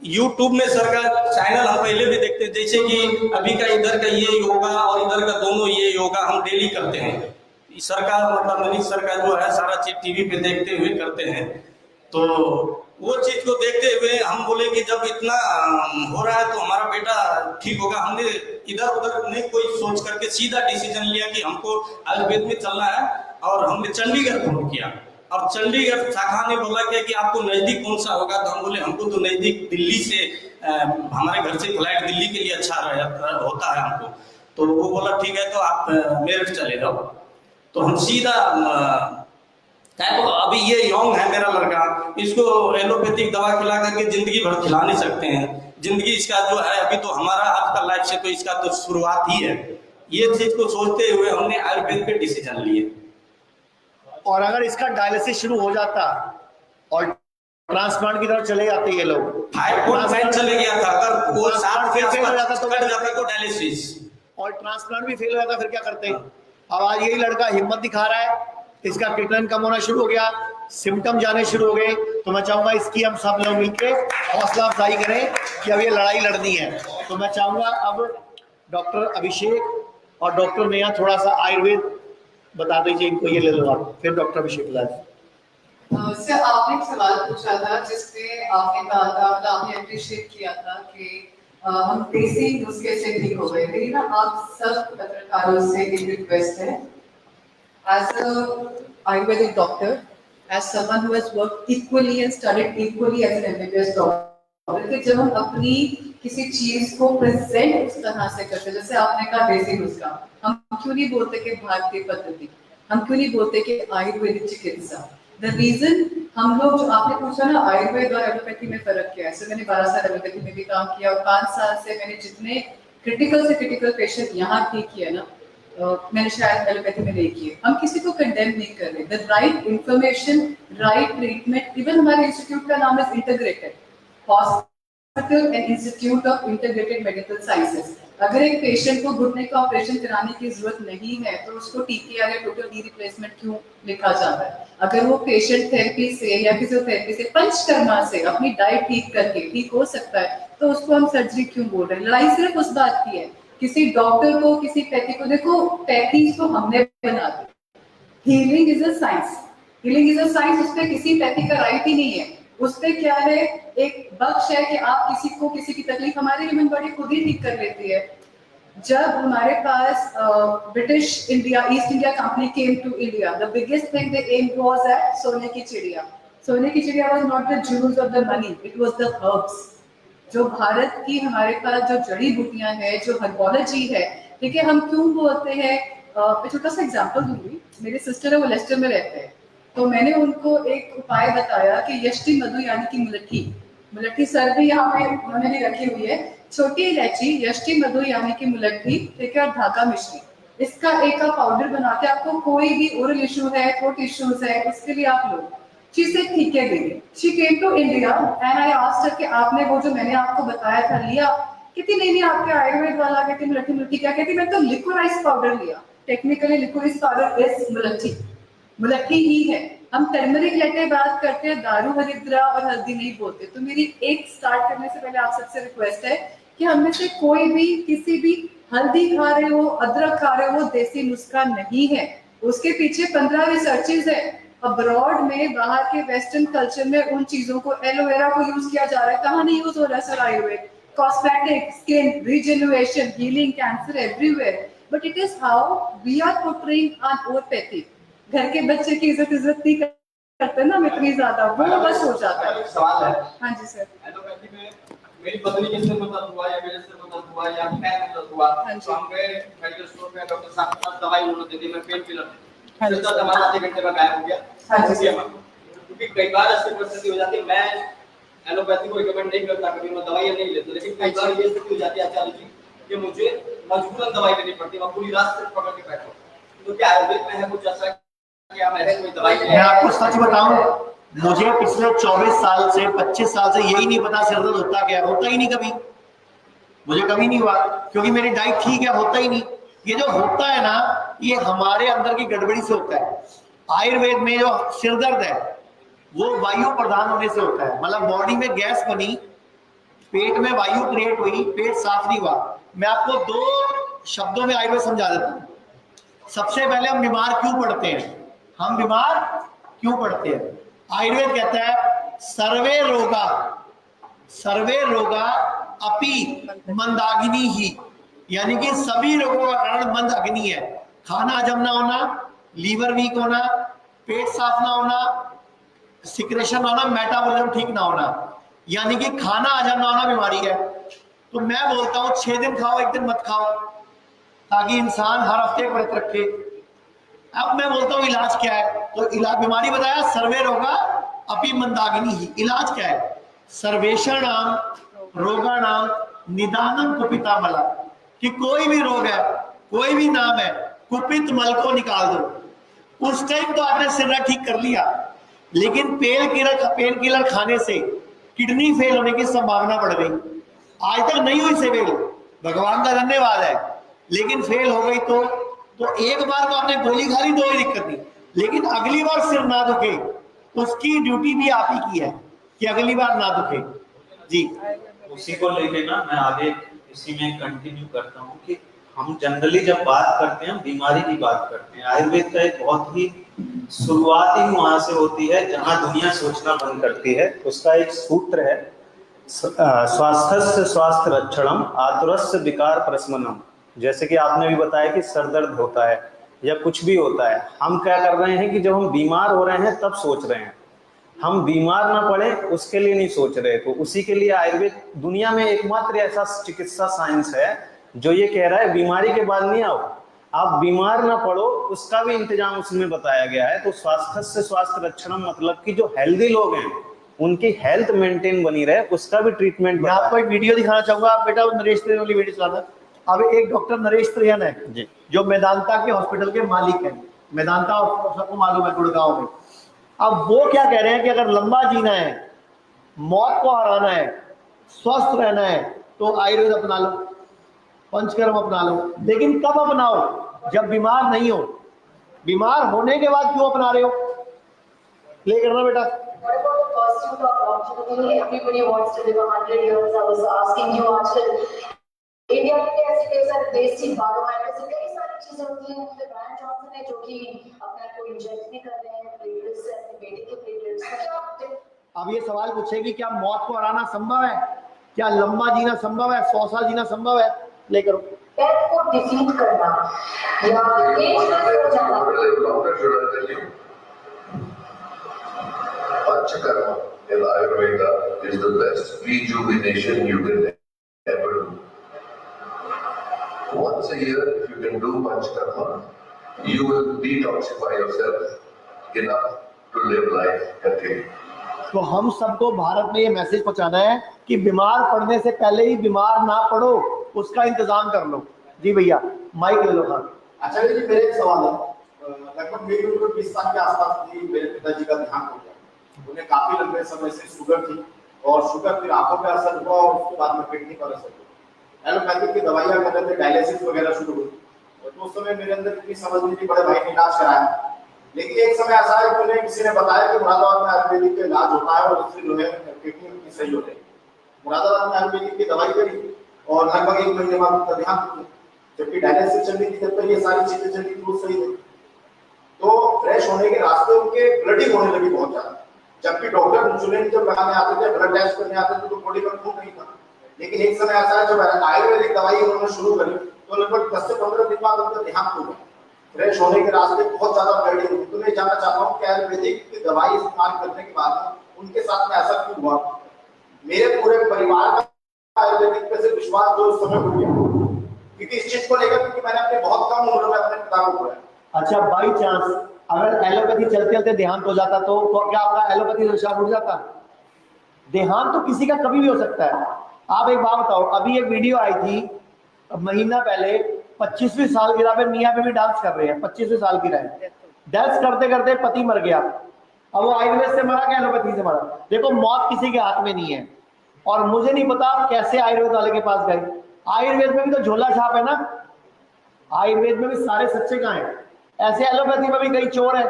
YouTube में सर का चैनल हम पहले भी देखते, जैसे कि अभी का इधर का ये योगा और इधर का दोनों ये योगा हम डेली करते हैं। सर का मतलब मनीष सर का जो है सारा चीज टीवी पे देखते हुए करते हैं। तो वो चीज को देखते हुए हम बोले कि जब इतना हो रहा है तो हमारा बेटा ठीक होगा। हमने इधर उधर नहीं कोई सोच करके सीधा डिसीजन लिया कि हमको आयुर्वेद में चलना है, और हमने चंडीगढ़ फोन किया। अब चंडीगढ़ शाखा ने बोला कि आपको नजदीक कौन सा होगा, तो हम बोले हमको तो नजदीक दिल्ली से, हमारे घर से फ्लाइट दिल्ली के लिए अच्छा होता है हमको। तो वो बोला ठीक है तो आप मेरठ चले जाओ। तो हम सीधा तो अभी ये यंग है मेरा लड़का, इसको एलोपैथिक दवा खिला करके जिंदगी भर खिला नहीं सकते हैं। जिंदगी इसका जो है अभी तो हमारा आज का लाइफ से तो इसका तो शुरुआत ही है। ये चीज को सोचते हुए हमने आयुर्वेद पे डिसीजन लिए। और अगर इसका डायलिसिस शुरू हो जाता और ट्रांसप्लांट की तरफ चले जाते ये लोग, 5.9 चले गया था, अगर वो 7 फेल हो जाता तो कट जाता तो डायलिसिस, और ट्रांसप्लांट भी फेल हो जाता फिर क्या करते? अब आज यही लड़का हिम्मत दिखा रहा है, इसका क्रिएटिनिन कम होना शुरू हो गया, सिम्टम जाने शुरू हो गए। तो मैं चाहूंगा इसकी हम सब लोग मिलकर हौसला अफजाई करें कि अब ये लड़ाई लड़नी है। तो मैं चाहूंगा अब डॉक्टर अभिषेक और डॉक्टर नेहा थोड़ा सा आयुर्वेद बता दीजिए इनको। ये ले लो आप, फिर डॉक्टर अभिषेक लाए। सर आपने एक सवाल पूछा था जिसपे आपने कहा था, मतलब आपने अप्रिशिएट किया था कि हम देसी नुस्खे से ठीक हो गए। लेकिन ना आप सब पत्रकारों से एक रिक्वेस्ट है, as a Ayurvedic doctor, as someone who has worked equally and studied equally as an MBBS doctor, कि जब हम अपनी किसी चीज को प्रेजेंट उस तरह से करते, जैसे आपने कहा देसी नुस्खा, हम क्यों नहीं बोलते कि भारतीय पद्धति, हम क्यों नहीं बोलते कि आयुर्वेदिक चिकित्सा? द रीजन हम लोग, जो आपने पूछा ना आयुर्वेद और एलोपैथी में फर्क क्या है, सो मैंने 12 साल एलोपैथी में भी काम किया और 5 साल से मैंने जितने क्रिटिकल से क्रिटिकल पेशेंट यहाँ ठीक किया ना, मैंने शायद एलोपैथी में नहीं किए। हम किसी को कंडेम नहीं कर रहे। The right information, right treatment, even हमारे इंस्टीट्यूट का नाम है integrated hospital and institute of integrated medical sciences. अगर एक पेशेंट को घुटने का ऑपरेशन कराने की जरूरत नहीं है तो उसको टीकेआर या टोटल नी रिप्लेसमेंट क्यों लिखा जाता है? अगर वो पेशेंट थेरेपी से या फिजियोथेरेपी से, पंचकर्मा से अपनी डाइट ठीक करके ठीक हो सकता है, तो उसको हम सर्जरी क्यों बोल रहे हैं? लड़ाई सिर्फ उस बात की है, किसी डॉक्टर को, किसी पैथी को, देखो पैथी तो हमने बना दी, healing is a science, healing is a science, उस पर किसी पैथी का राइट ही नहीं है। उस पर क्या है, एक बख्श है कि आप किसी को, किसी की तकलीफ, हमारी ह्यूमन बॉडी खुद ही ठीक कर लेती है। जब हमारे पास British India, East India company came to India, the biggest thing they aimed was that सोने की चिड़िया। सोने की चिड़िया was not the jewels of the money, it was the herbs. जो भारत की हमारे पास जो जड़ी बूटियां हैं, जो हर्बोलॉजी है, ठीक है, हम क्यों बोलते हैं? मैं छोटा सा एग्जांपल दूंगी। मेरे सिस्टर है, वो लेस्टर में रहते हैं, तो मैंने उनको एक उपाय बताया कि यष्टि मधु यानी कि मुलट्ठी, मुलट्ठी सर भी यहाँ पे उन्होंने भी रखी हुई है, छोटी इलायची, यष्टि मधु यानी कि मुलट्ठी, ठीक है, और धागा मिश्री, इसका एक पाउडर बना के आपको कोई भी ओरल इशू है, थ्रोट इश्यूज है, उसके लिए आप लो, शी से ठीक है देंगे। She came to India and I asked her कि आपने वो जो मैंने आपको बताया था लिया? कहती नहीं, आपके आयुर्वेद वाला, कहती मुलट्ठी, मुलट्ठी क्या? कहती मैं तो लिक्विडाइज्ड पाउडर लिया। टेक्निकली लिक्विडाइज्ड पाउडर इज मुलट्ठी, मुलट्ठी ही है। हम टर्मरिक लेते बात करते हैं, दारू हरिद्रा और हल्दी नहीं बोलते। तो मेरी एक स्टार्ट करने से पहले आप सबसे रिक्वेस्ट है कि हम में से कोई भी किसी भी हल्दी खा रहे हो, अदरक खा रहे हो, देसी नुस्खा नहीं है। उसके पीछे 15 रिसर्चेज है। अब्रॉड में, बाहर के वेस्टर्न कल्चर में उन चीजों को, एलोवेरा को यूज किया जा रहा है, कहाँ नहीं यूज हो रहा है sir? Ayurveda, cosmetic, skin rejuvenation, healing, cancer everywhere, but it is how we are portraying on ओपैथी। घर के बच्चे की इज्जत नहीं करते ना, इतनी ज्यादा वो बस हो जाता है। सवाल है, हाँ जी सर। एलोपैथी में मेरी पत्नी के सिर में दर्द हुआ या मेरे सिर में दर्द हुआ या पैर में दर्द हुआ, तो हम गए मेडिकल स्टोर पे, डॉक्टर साहब के पास दवाई उन्होंने दे दी, मैं पेन किलर, दर्द हमारा आधे घंटे में गायब हो गया। क्योंकि कई बार ऐसी परिस्थिति हो जाती है, मैं एलोपैथी को रिकमेंड नहीं करता, कभी मैं दवाई नहीं लेता, लेकिन कई बार ये स्थिति हो जाती है आचार्य जी कि मुझे मजबूरन दवाई लेनी पड़ती है, मैं पूरी रात सिर पकड़ के बैठा हूं। तो क्या आयुर्वेद में है कुछ ऐसा कि हम ऐसे कोई दवाई? मैं आपको सच बताऊं, मुझे पिछले 24 साल से 25 साल से यही नहीं पता सिर दर्द होता क्या, होता ही नहीं कभी, मुझे कभी नहीं हुआ, क्योंकि मेरी डाइट ठीक है, होता ही नहीं। ये जो होता है ना, ये हमारे अंदर की गड़बड़ी से होता है। आयुर्वेद में जो सिर दर्द है वो वायु प्रदान होने से होता है, मतलब बॉडी में गैस बनी, पेट में वायु क्रिएट हुई, पेट साफ नहीं हुआ। मैं आपको 2 शब्दों में आयुर्वेद समझा देता हूँ। सबसे पहले हम बीमार क्यों पड़ते हैं? हम बीमार क्यों पड़ते हैं? आयुर्वेद कहता है सर्वे रोगा अपि मंदाग्नि ही, यानी कि सभी रोगों का कारण मंद अग्नि है। खाना हजम ना होना, लीवर वीक होना, पेट साफ ना होना, सिक्रेशन ना होना, मेटाबॉलिज्म ठीक ना होना, यानी कि खाना हजम ना होना बीमारी है। तो मैं बोलता हूँ 6 दिन खाओ, 1 दिन मत खाओ, ताकि इंसान हर हफ्ते एक व्रत रखे। अब मैं बोलता हूँ इलाज क्या है, तो इलाज बीमारी बताया सर्वे रोगा अपि मंदाग्नि ही। इलाज क्या है? सर्वेषाणाम रोगाणाम निदानम कुपिता मला, कि कोई भी रोग है, कोई भी नाम है, कुपित मल को निकाल दो। उस टाइम तो आपने सिर ठीक कर लिया, लेकिन पेन किलर खाने से किडनी फेल होने की संभावना बढ़ गई। आज तक नहीं हुई से फेल, भगवान का धन्यवाद है, लेकिन फेल हो गई तो एक बार तो आपने गोली खा ली, तो ही दिक्कत नहीं, लेकिन अगली बार सिर ना दुखे, उसकी ड्यूटी भी आप ही की है कि अगली बार ना दुखे। जी, उसी को लेके ना मैं आगे इसी में कंटिन्यू करता हूँ कि हम जनरली जब बात करते हैं, बीमारी की बात करते हैं, आयुर्वेद का एक बहुत ही शुरुआत ही वहां से होती है जहां दुनिया सोचना बंद करती है। उसका एक सूत्र है, स्वास्थ्य स्वास्थ्य रक्षणम आतुरस्य विकार प्रशमनम। जैसे कि आपने भी बताया कि सर दर्द होता है या कुछ भी होता है, हम क्या कर रहे हैं कि जब हम बीमार हो रहे हैं तब सोच रहे हैं, हम बीमार ना पड़े उसके लिए नहीं सोच रहे। तो उसी के लिए आयुर्वेद दुनिया में एकमात्र ऐसा चिकित्सा साइंस है जो ये कह रहा है बीमारी के बाद नहीं आओ, आप बीमार ना पड़ो, उसका भी इंतजाम उसमें बताया गया है। तो स्वास्थ्य से स्वास्थ्य रक्षणम मतलब कि जो हेल्दी लोग हैं उनकी हेल्थ मेंटेन बनी रहे, उसका भी ट्रीटमेंट। मैं आपको एक वीडियो दिखाना चाहूंगा, आप बेटा वो नरेश त्रियन वाली वीडियो चलाना। अब एक डॉक्टर नरेश त्रियन है जो मेदांता के हॉस्पिटल के मालिक है, मेदांता सबको मालूम है गुड़गांव में। अब वो क्या कह रहे हैं कि अगर लंबा जीना है, मौत को हराना है, स्वस्थ रहना है, तो आयुर्वेद अपना लो, पंचकर्म अपना लो। लेकिन कब अपनाओ? जब बीमार नहीं हो। बीमार होने के बाद क्यों अपना रहे हो? प्ले करना बेटा। Everybody wants to live 100 years. I was asking you आजकल इंडिया में कैसे सारे देसी बायोमाइक्रो से कई सारी चीजें होती हैं। ब्रायन जॉनसन है जो कि अपने को इंजेक्ट नहीं कर रहे हैं, प्लेटलेट्स से, अपने बेटे के प्लेटलेट्स। अब ये सवाल पूछे कि क्या मौत को हराना संभव है, क्या लंबा जीना संभव है, 100 साल जीना संभव है? ले करो। डेथ को डिफीट करना या एजलेस हो जाना। Panchakarma in Ayurveda is the best rejuvenation you can ever do. Once a year, if you can do Panchakarma, you will detoxify yourself enough to live life happily. तो हम सबको भारत में ये मैसेज पहुंचाना है कि बीमार पड़ने से पहले ही बीमार ना पड़ो, उसका इंतजाम कर लो। जी भैया माइक ले लो। हाँ अच्छा जी, मेरे एक सवाल है। लगभग मेरी उम्र 20 साल के आसपास थी, मेरे पिताजी का देहांत हो गया। उन्हें काफी लंबे समय से शुगर थी और शुगर फिर आंखों पे असर हुआ और उसके बाद में किडनी पर असर हुआ। एलोपैथिक की दवाइयां कर रहे थे, डायलिसिस वगैरह शुरू हुई। तो उस समय मेरे अंदर इतनी समझ नहीं थी, बड़े भाई ने इलाज कराया। लेकिन एक समय ऐसा है कि उन्हें किसी ने बताया कि मुरादाबाद में आयुर्वेदिक का इलाज होता है और उससे जो है किडनी उनकी सही हो जाएगी। मुरादाबाद में आयुर्वेदिक की दवाई करी और लगभग 1 महीने बाद उनका देहांत हो गया। जबकि डायलिसिस चल रही थी, जब तक ये सारी चीजें चली थी वो सही थी। तो फ्रेश होने के रास्ते उनके ब्लडिंग होने लगी बहुत ज्यादा, जबकि डॉक्टर इंसुलिन जब लगाने आते थे, ब्लड टेस्ट करने आते थे, तो बॉडी में खून नहीं था। लेकिन एक समय ऐसा है जब आयुर्वेदिक दवाई उन्होंने शुरू करी तो लगभग 10 से 15 दिन बाद उनका देहांत हो गया। फ्रेश होने के रास्ते बहुत ज्यादा ब्लीडिंग हुई। तो मैं जानना चाहता हूँ कि आयुर्वेदिक की दवाई इस्तेमाल करने के बाद उनके साथ में ऐसा क्यों हुआ? मेरे पूरे परिवार का आयुर्वेदिक पे से विश्वास जो उस समय हो गया, क्योंकि इस चीज को लेकर, क्योंकि मैंने अपने बहुत कम उम्र में अपने पिता को खोया। अच्छा, बाई चांस अगर एलोपैथी चलते चलते देहांत हो जाता तो क्या आपका एलोपैथी से विश्वास उठ जाता? देहांत तो किसी का कभी भी हो सकता है। आप एक बात बताओ, अभी एक वीडियो आई थी महीना पहले, 25वीं सालगिरह पे मियां बीवी डांस कर रहे हैं, 25वीं सालगिरह है, डांस करते करते पति मर गया। अब वो आयुर्वेद से मरा कि एलोपैथी से मरा? देखो, मौत किसी के हाथ में नहीं है। और मुझे नहीं पता आप कैसे आयुर्वेद वाले के पास गए। आयुर्वेद में भी तो झोला छाप है ना, आयुर्वेद में भी सारे सच्चे कहाँ हैं? ऐसे एलोपैथी में भी कई चोर है,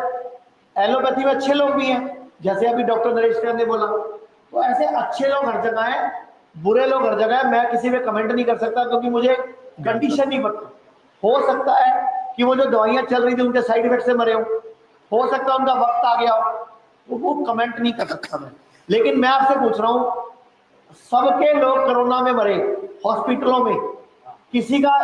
एलोपैथी में अच्छे लोग भी हैं, जैसे अभी डॉक्टर नरेश त्रियन ने बोला। तो ऐसे अच्छे लोग हर जगह है, बुरे लोग हर जगह है। मैं किसी पे कमेंट नहीं कर सकता क्योंकि मुझे कंडीशन नहीं पता। हो सकता है कि वो जो दवाइयां चल रही थी उनके साइड इफेक्ट से मरे हो सकता है उनका वक्त आ गया हो। वो कमेंट नहीं कर सकता मैं। लेकिन मैं आपसे पूछ रहा हूँ, सबके लोग कोरोना में मरे हॉस्पिटलों में, किसी का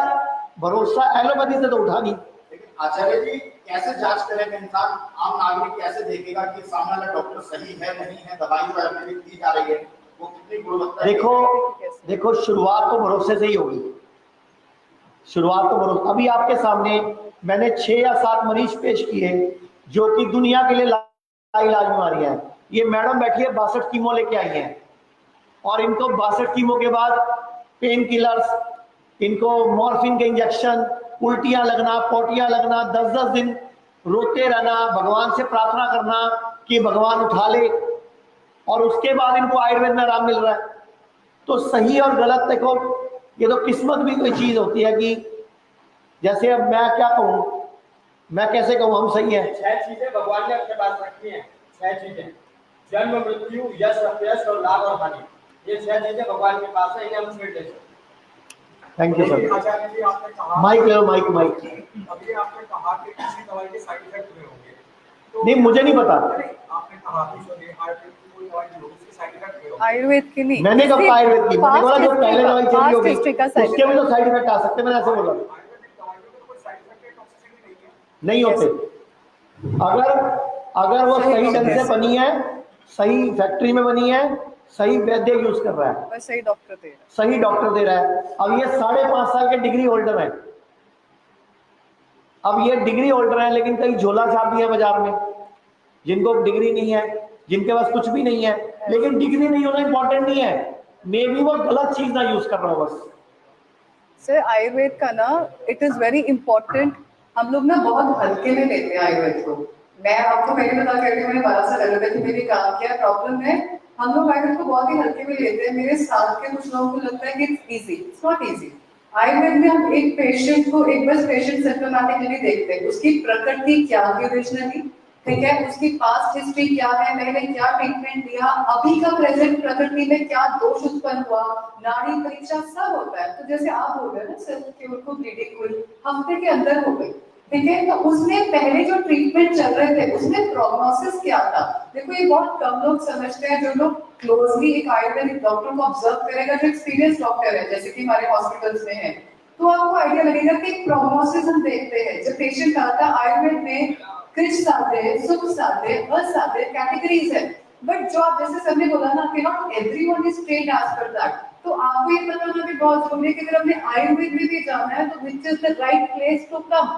भरोसा एलोपैथी से तो उठा नहीं। लेकिन आचार्य जी कैसे जांच करेगा इंसान, आम नागरिक कैसे देखेगा कि सामने वाला डॉक्टर सही है नहीं है, दवाई जो एलोपैथिक दी जा रही है वो कितनी गुणवत्ता? देखो शुरुआत तो भरोसे से ही होगी, शुरुआत तो भरोसा। अभी आपके सामने मैंने 6 या 7 मरीज पेश किए जो कि दुनिया के लिए लाइलाज बीमारी है। ये मैडम बैठी है 62 कीमो लेके आई हैं और इनको 62 कीमो के बाद पेन किलर्स, इनको मॉर्फिन के इंजेक्शन, उल्टियां लगना, पोटियां लगना, 10-10 दिन रोते रहना, भगवान से प्रार्थना करना कि भगवान उठा ले, और उसके बाद इनको आयुर्वेद में आराम मिल रहा है। तो सही और गलत देखो, ये तो किस्मत भी कोई चीज होती है कि जैसे अब मैं क्या कहूँ, मैं कैसे कहूँ हम सही है। 6 चीजें भगवान ने अपने पास रखी हैं, 6 चीजें, जन्म, मृत्यु, यश, अपयश और लाभ और हानि, ये 6 चीजें भगवान के पास है, इन्हें हम छेड़ देते हैं। Thank you sir. Acharya ji आपने कहा, माइक लो, माइक। अभी आपने कहा कि किसी दवाई के साइड इफेक्ट हुए होंगे, तो नहीं मुझे नहीं पता, आपने कहा कि आयुर्वेद की कोई दवाई जो उसके साइड इफेक्ट हुए होंगे। आयुर्वेद की नहीं, मैंने कब आयुर्वेद की, मैंने बोला जो पहले दवाई चली होगी उसके भी तो साइड इफेक्ट आ सकते, मैंने ऐसे बोला। नहीं होते, अगर वो सही ढंग से बनी है, सही फैक्ट्री में बनी है, सही वैद्य यूज कर रहा है, सही डॉक्टर दे रहा है, सही डॉक्टर दे रहा है। अब ये 5.5 साल के डिग्री होल्डर है, अब ये डिग्री होल्डर है लेकिन कहीं झोला छाप दिया बाजार में, जिनको डिग्री नहीं है, जिनके पास कुछ भी नहीं है। लेकिन डिग्री नहीं होना इंपॉर्टेंट नहीं है, मे बी वो गलत चीज ना यूज कर रहा हो बस। सर आयुर्वेद का ना इट इज वेरी इंपॉर्टेंट, हम लोग ना बहुत हल्के में लेते हैं आयुर्वेद को। मैं आपको पहले बता कर रही हूँ, मैंने 12 साल एलोपैथी में भी काम किया। प्रॉब्लम है हम लोग आयुर्वेद को बहुत ही हल्के में लेते हैं। मेरे साथ के कुछ लोगों को लगता है कि it's easy, it's not easy. Ayurveda में हम एक पेशेंट को एक बस पेशेंट सिम्टोमेटिकली देखते हैं, उसकी प्रकृति क्या थी ओरिजिनली, ठीक है, उसकी पास्ट हिस्ट्री क्या है, मैंने क्या ट्रीटमेंट दिया, अभी का प्रेजेंट प्रकृति में क्या दोष उत्पन्न हुआ, नाड़ी परीक्षा सब होता है। तो जैसे आप बोल रहे हैं ना सर कि उनको ब्लीडिंग हुई हफ्ते के अंदर हो गई, ठीक है, तो उसमें पहले जो ट्रीटमेंट चल रहे थे उसमें प्रोग्नोसिस क्या था। देखो ये बहुत कम लोग समझते हैं, जो लोग क्लोजली एक आयुर्वेदिक डॉक्टर को ऑब्जर्व करेगा, जो एक्सपीरियंस डॉक्टर है जैसे कि हमारे हॉस्पिटल्स में है, तो आपको आइडिया लगेगा कि प्रोग्नोसिस हम देखते हैं। जब पेशेंट आता है आयुर्वेद में कृष्ण आते हैं, सुख आते हैं, अस आते हैं, कैटेगरीज है, बट जो आप जैसे सर ने बोला ना कि not everyone is trained as per that, तो आपको ये पता होना भी बहुत जरूरी है कि अगर हमने आयुर्वेद में भी जाना है तो which is the right place to come.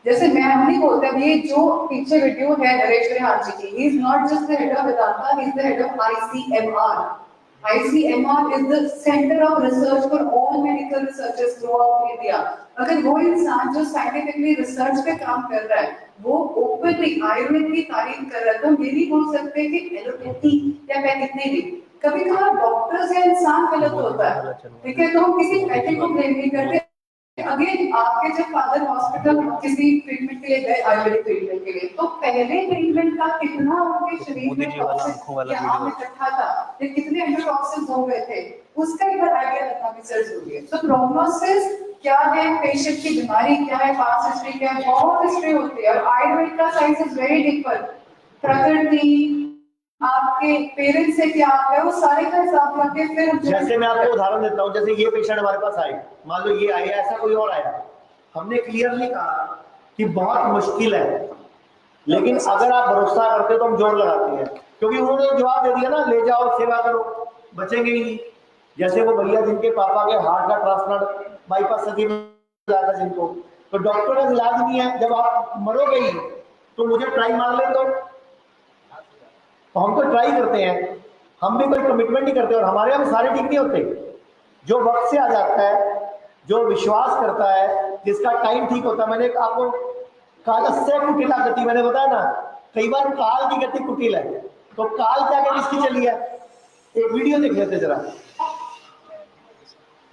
जैसे मैं हम नहीं बोलते, अब ये जो पीछे वीडियो है नरेश त्रिहार जी की, he is not just the head of Vedanta, he is the head of ICMR. ICMR is the center of research for all medical researchers throughout India. अगर वो इंसान जो साइंटिफिकली रिसर्च पे काम कर रहा है वो ओपनली आयुर्वेद की तारीफ कर रहा है, तो हम ये नहीं बोल सकते कि एलोपैथी या मैं कितनी भी, कभी कभार डॉक्टर्स या इंसान गलत होता है, ठीक है, तो हम किसी पैटर्न को ब्लेम नहीं करते। अगेन आपके जब फादर हॉस्पिटल किसी ट्रीटमेंट के लिए गए, आयुर्वेदिक ट्रीटमेंट के लिए, तो पहले ट्रीटमेंट का कितना उनके शरीर में इकट्ठा था, कितने एंडोटॉक्सिन्स हो गए थे, उसका एक बार आइडिया रखना भी सर जरूरी है। तो प्रोग्नोसिस क्या है, पेशेंट की बीमारी क्या है, पास्ट हिस्ट्री क्या है, बहुत हिस्ट्री होती है, और आयुर्वेद का साइंस इज वेरी डीपर। प्रकृति, आपके पेरेंट्स से क्या आता है, वो सारे का हिसाब करके फिर जैसे मैं आपको उदाहरण देता हूँ, जैसे ये पेशेंट हमारे पास आए, मान लो ये आया, ऐसा कोई और आया, हमने क्लियरली कहा कि बहुत मुश्किल है, लेकिन अगर आप भरोसा करते हो तो हम जोर लगाते हैं, क्योंकि उन्होंने जवाब दे दिया ना, ले जाओ सेवा करो, बचेंगे ही नहीं। जैसे वो भैया जिनके पापा के हार्ट का ट्रांसप्लांट बाईपास सर्जरी जाता था जिनको, तो डॉक्टर का इलाज नहीं है, जब आप मरोगे ही तो मुझे ट्राई मार ले, तो हम तो ट्राई करते हैं, हम भी कोई कमिटमेंट नहीं करते, और हमारे यहाँ सारे ठीक नहीं होते। जो वक्त से आ जाता है, जो विश्वास करता है, जिसका टाइम ठीक होता है, मैंने आपको कालस्य कुटिला गति मैंने बताया ना, कई बार काल की गति कुटिल है, तो काल क्या क्या किसकी चली है, एक वीडियो देख लेते जरा,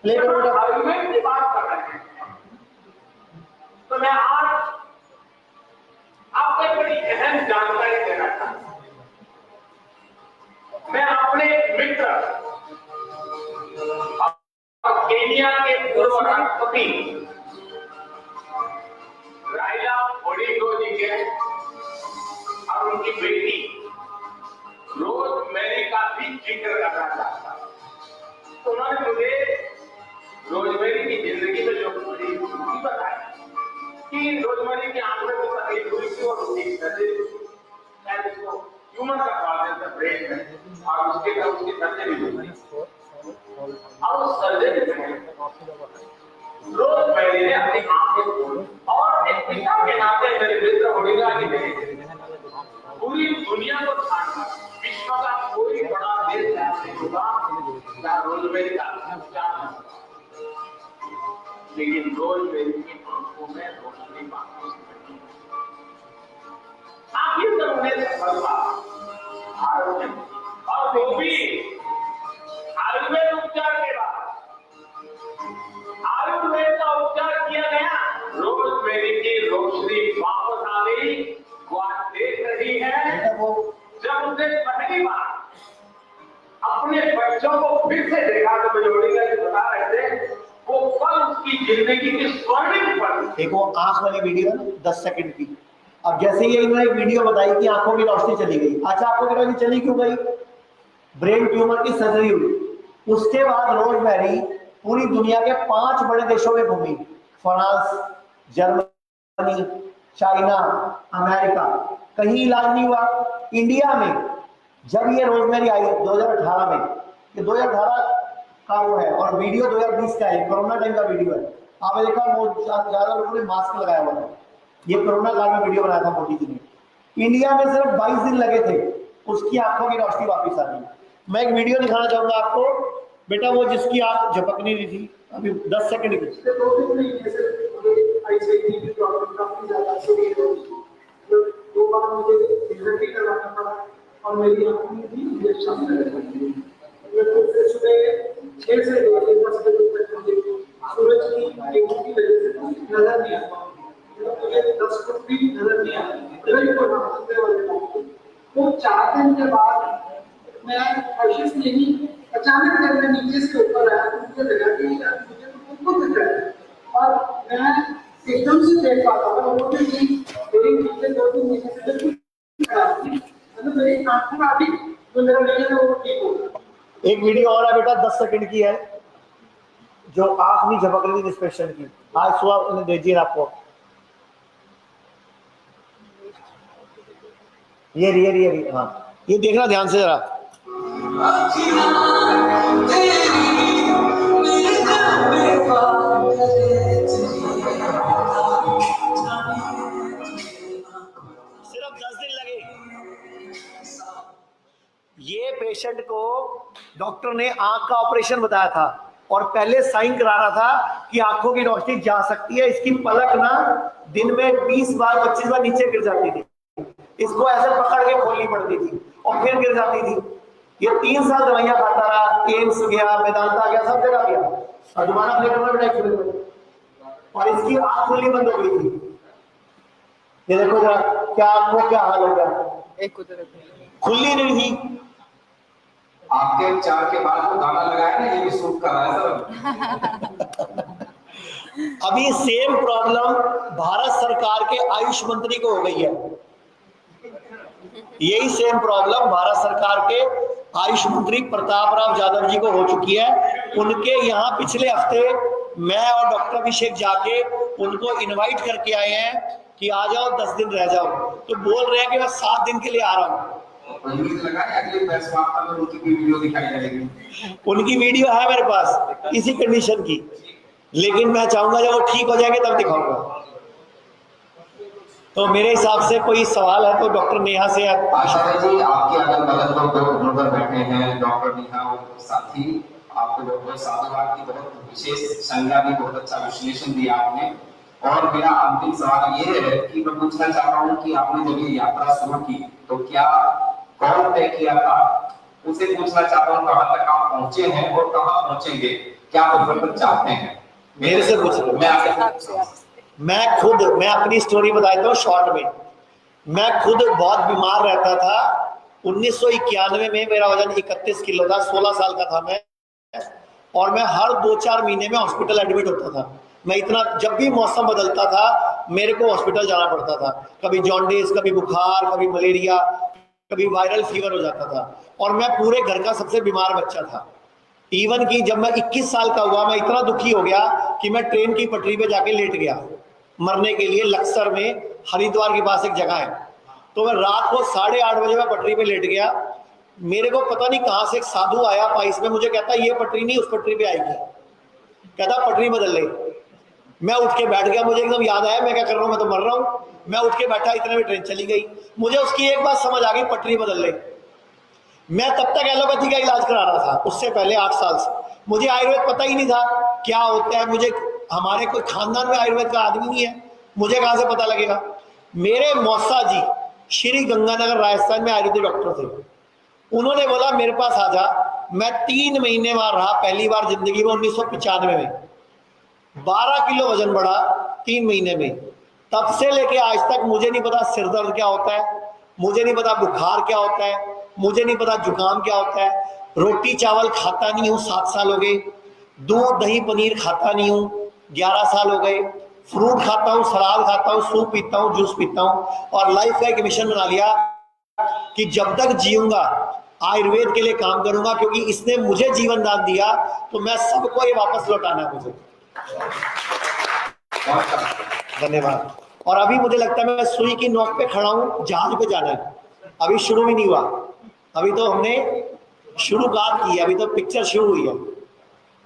प्ले करो। आयुर्वेद की बात कर रहे हैं, तो मैं आज आपको बड़ी अहम जानकारी देना चाहता हूं। मैं अपने मित्र केनिया के पूर्व राष्ट्रपति राइला ओडिंगो जी के और उनकी बेटी जिक्र करना चाहता हूँ। तो उन्होंने मुझे रोजमेरी की जिंदगी में जो बड़ी दुखी बताई कि रोजमेरी की आंख में तो तकलीफ हुई थी और उसकी शायद उसको ट्यूमर का प्रॉब्लम था ब्रेन में और उसकी सर्जरी हुई। और उस सर्जरी में रोजमेरी ने अपनी आंखें खोली और एक पिता के नाते मेरे मित्र होनेगा कि नहीं, पूरी दुनिया को छाड़ा, विश्व का कोई बड़ा देश ऐसे होगा जहाँ रोजमेरी का उपचार, लेकिन रोजमेरी की आंखों में रोशनी बाकी नहीं। आखिर उन्हें सफल हुआ और वो भी आयुर्वेद उपचार के बाद। आयुर्वेद का उपचार किया गया, रोजमेरी की रोशनी वापस आ गई। वो आज देख रही है जब उसने पहली बार अपने बच्चों को फिर से देखा तो बजोड़ीगा जी बता रहे थे वो पल उसकी जिंदगी की स्वर्णिम पल। एक वो आंख वाली वीडियो है ना 10 सेकंड की। अब जैसे ही इन्होंने एक वीडियो बताई कि आंखों की रोशनी चली गई। अच्छा, आंखों की रोशनी चली क्यों गई? ब्रेन ट्यूमर की सर्जरी हुई। उसके बाद रोजमेरी पूरी दुनिया के 5 बड़े देशों में घूमी, फ्रांस, जर्मनी, चाइना, अमेरिका, कहीं इलाज नहीं हुआ। इंडिया में जब ये रोजमेरी आई 2018 में, ये 2018 का वो है और वीडियो 2020 का है, कोरोना टाइम का वीडियो है। आपने देखा ज्यादा लोगों ने मास्क लगाया हुआ था, ये कोरोना काल में वीडियो बनाया था मोदी जी ने। इंडिया में सिर्फ 22 दिन लगे थे, उसकी आंखों की रोशनी वापस आ गई। मैं एक वीडियो दिखाना चाहूंगा आपको, बेटा वो जिसकी आंख झपक नहीं रही थी, अभी 10 सेकंड की। दो बार मुझे रिजल्ट भी करवाना पड़ा और मेरी आंखों में भी इंजेक्शन लगे। सुबह 6 से 10 बजे तक मुझे सूरज की किरणों की वजह से नजर नहीं आता, मुझे 10 फुट भी नजर नहीं आता। तो 4 दिन के बाद मैं कोशिश नहीं, अचानक जब मैं नीचे से ऊपर आया तो मुझे लगा कि मुझे तो कुछ दिख रहा है और मैं एकदम से देख पाता था। वो भी मेरी नीचे 2-3 महीने से मतलब मेरी आंखों का भी जो मेरा विजन है वो ठीक हो गया। एक वीडियो और है बेटा 10 सेकंड की है, जो आंख नहीं झपक रही थी इस पेशेंट की। आज सुबह उन्हें दीजिए आपको, ये हाँ, ये देखना ध्यान से जरा। सिर्फ 10 दिन लगे। ये पेशेंट को डॉक्टर ने आंख का ऑपरेशन बताया था और पहले साइन करा रहा था कि आंखों की रोशनी जा सकती है। इसकी पलक ना दिन में 20 बार 25 बार नीचे गिर जाती थी, इसको ऐसे पकड़ के खोलनी पड़ती थी और फिर गिर जाती थी। ये 3 साल दवाइयां खाता रहा, एम्स गया, मेदांता गया, सब जगह गया और दोबारा प्लेटर में बैठा और इसकी आंख खुलनी बंद हो गई थी। ये देखो जरा क्या आंखों क्या हाल हो गया, खुलनी नहीं थी। आपके उपचार के बाद वो गाना लगाया ना, ये भी सूट कर रहा है सर। अभी सेम प्रॉब्लम भारत सरकार के आयुष मंत्री को हो गई है। यही सेम प्रॉब्लम भारत सरकार के आयुष मंत्री प्रताप राव यादव जी को हो चुकी है। उनके यहाँ पिछले हफ्ते मैं और डॉक्टर अभिषेक जाके उनको इनवाइट करके आए हैं कि आ जाओ 10 दिन रह जाओ, तो बोल रहे हैं कि मैं 7 दिन के लिए आ रहा हूँ। उनकी वीडियो है मेरे पास इसी कंडीशन की, लेकिन मैं चाहूंगा जब वो ठीक हो जाएंगे तब दिखाऊंगा। तो मेरे हिसाब से कोई सवाल है तो डॉक्टर नेहा से आशा जी, आपके अगल बगल लोग बैठे हैं, डॉक्टर नेहा और साथी, आपको बहुत साधुवाद की बहुत विशेष संज्ञा भी, बहुत अच्छा विश्लेषण दिया आपने। और मेरा अंतिम सवाल ये है कि मैं पूछना चाहता हूँ कि आपने जब ये यात्रा शुरू की तो क्या कौन तय किया था, उसे पूछना चाहता हूँ कहाँ तक आप पहुंचे हैं और कहाँ पहुंचेंगे, क्या परिवर्तन चाहते हैं, मेरे से पूछ लो। मैं अपनी स्टोरी बताता हूँ शॉर्ट में। मैं खुद बहुत बीमार रहता था। 1991 में मेरा वजन 31 किलो था, 16 साल का था मैं, और मैं हर 2-4 महीने में हॉस्पिटल एडमिट होता था। मैं इतना, जब भी मौसम बदलता था मेरे को हॉस्पिटल जाना पड़ता था, कभी जॉन्डिस, कभी बुखार, कभी मलेरिया, कभी वायरल फीवर हो जाता था, और मैं पूरे घर का सबसे बीमार बच्चा था। इवन कि जब मैं 21 साल का हुआ, मैं इतना दुखी हो गया कि मैं ट्रेन की पटरी पे जाके लेट गया मरने के लिए। लक्सर में, हरिद्वार के पास एक जगह है, तो मैं रात को 8:30 बजे मैं पटरी पे लेट गया। मेरे को पता नहीं कहाँ से एक साधु आया पाइस में, मुझे कहता ये पटरी नहीं उस पटरी पे आएगी, कहता पटरी बदल ले। मैं उठ के बैठ गया, मुझे एकदम याद आया मैं क्या कर रहा हूँ, मैं तो मर रहा हूँ। मैं उठ के बैठा, इतने में ट्रेन चली गई। मुझे उसकी एक बात समझ आ गई, पटरी बदल ले। मैं तब तक एलोपैथी का इलाज करा रहा था, उससे पहले 8 साल से। मुझे आयुर्वेद पता ही नहीं था क्या होता है, मुझे हमारे कोई खानदान में आयुर्वेद का आदमी नहीं है, मुझे कहाँ से पता लगेगा। मेरे मौसा जी श्री गंगानगर राजस्थान में आयुर्वेदिक डॉक्टर थे, उन्होंने बोला मेरे पास आ जा। मैं 3 महीने वहां रहा, पहली बार जिंदगी में 1995 में। 12 किलो वजन बढ़ा 3 महीने में। तब से लेके आज तक मुझे नहीं पता सिर दर्द क्या होता है, मुझे नहीं पता बुखार क्या होता है, मुझे नहीं पता जुकाम क्या होता है। रोटी चावल खाता नहीं हूँ 7 साल हो गए, दूध दही पनीर खाता नहीं हूँ 11 साल हो गए। फ्रूट खाता हूँ, सलाद खाता हूँ, सूप पीता हूँ, जूस पीता हूँ, और लाइफ का एक मिशन बना लिया कि जब तक जीऊंगा आयुर्वेद के लिए काम करूंगा, क्योंकि इसने मुझे जीवन दान दिया, तो मैं सबको ये वापस लौटाना है मुझे। धन्यवाद। और अभी मुझे लगता है मैं सुई की नोक पे खड़ा हूँ, जहाज पे जाना है, अभी शुरू भी नहीं हुआ, अभी तो हमने शुरुआत की है, अभी तो पिक्चर शुरू हुई है।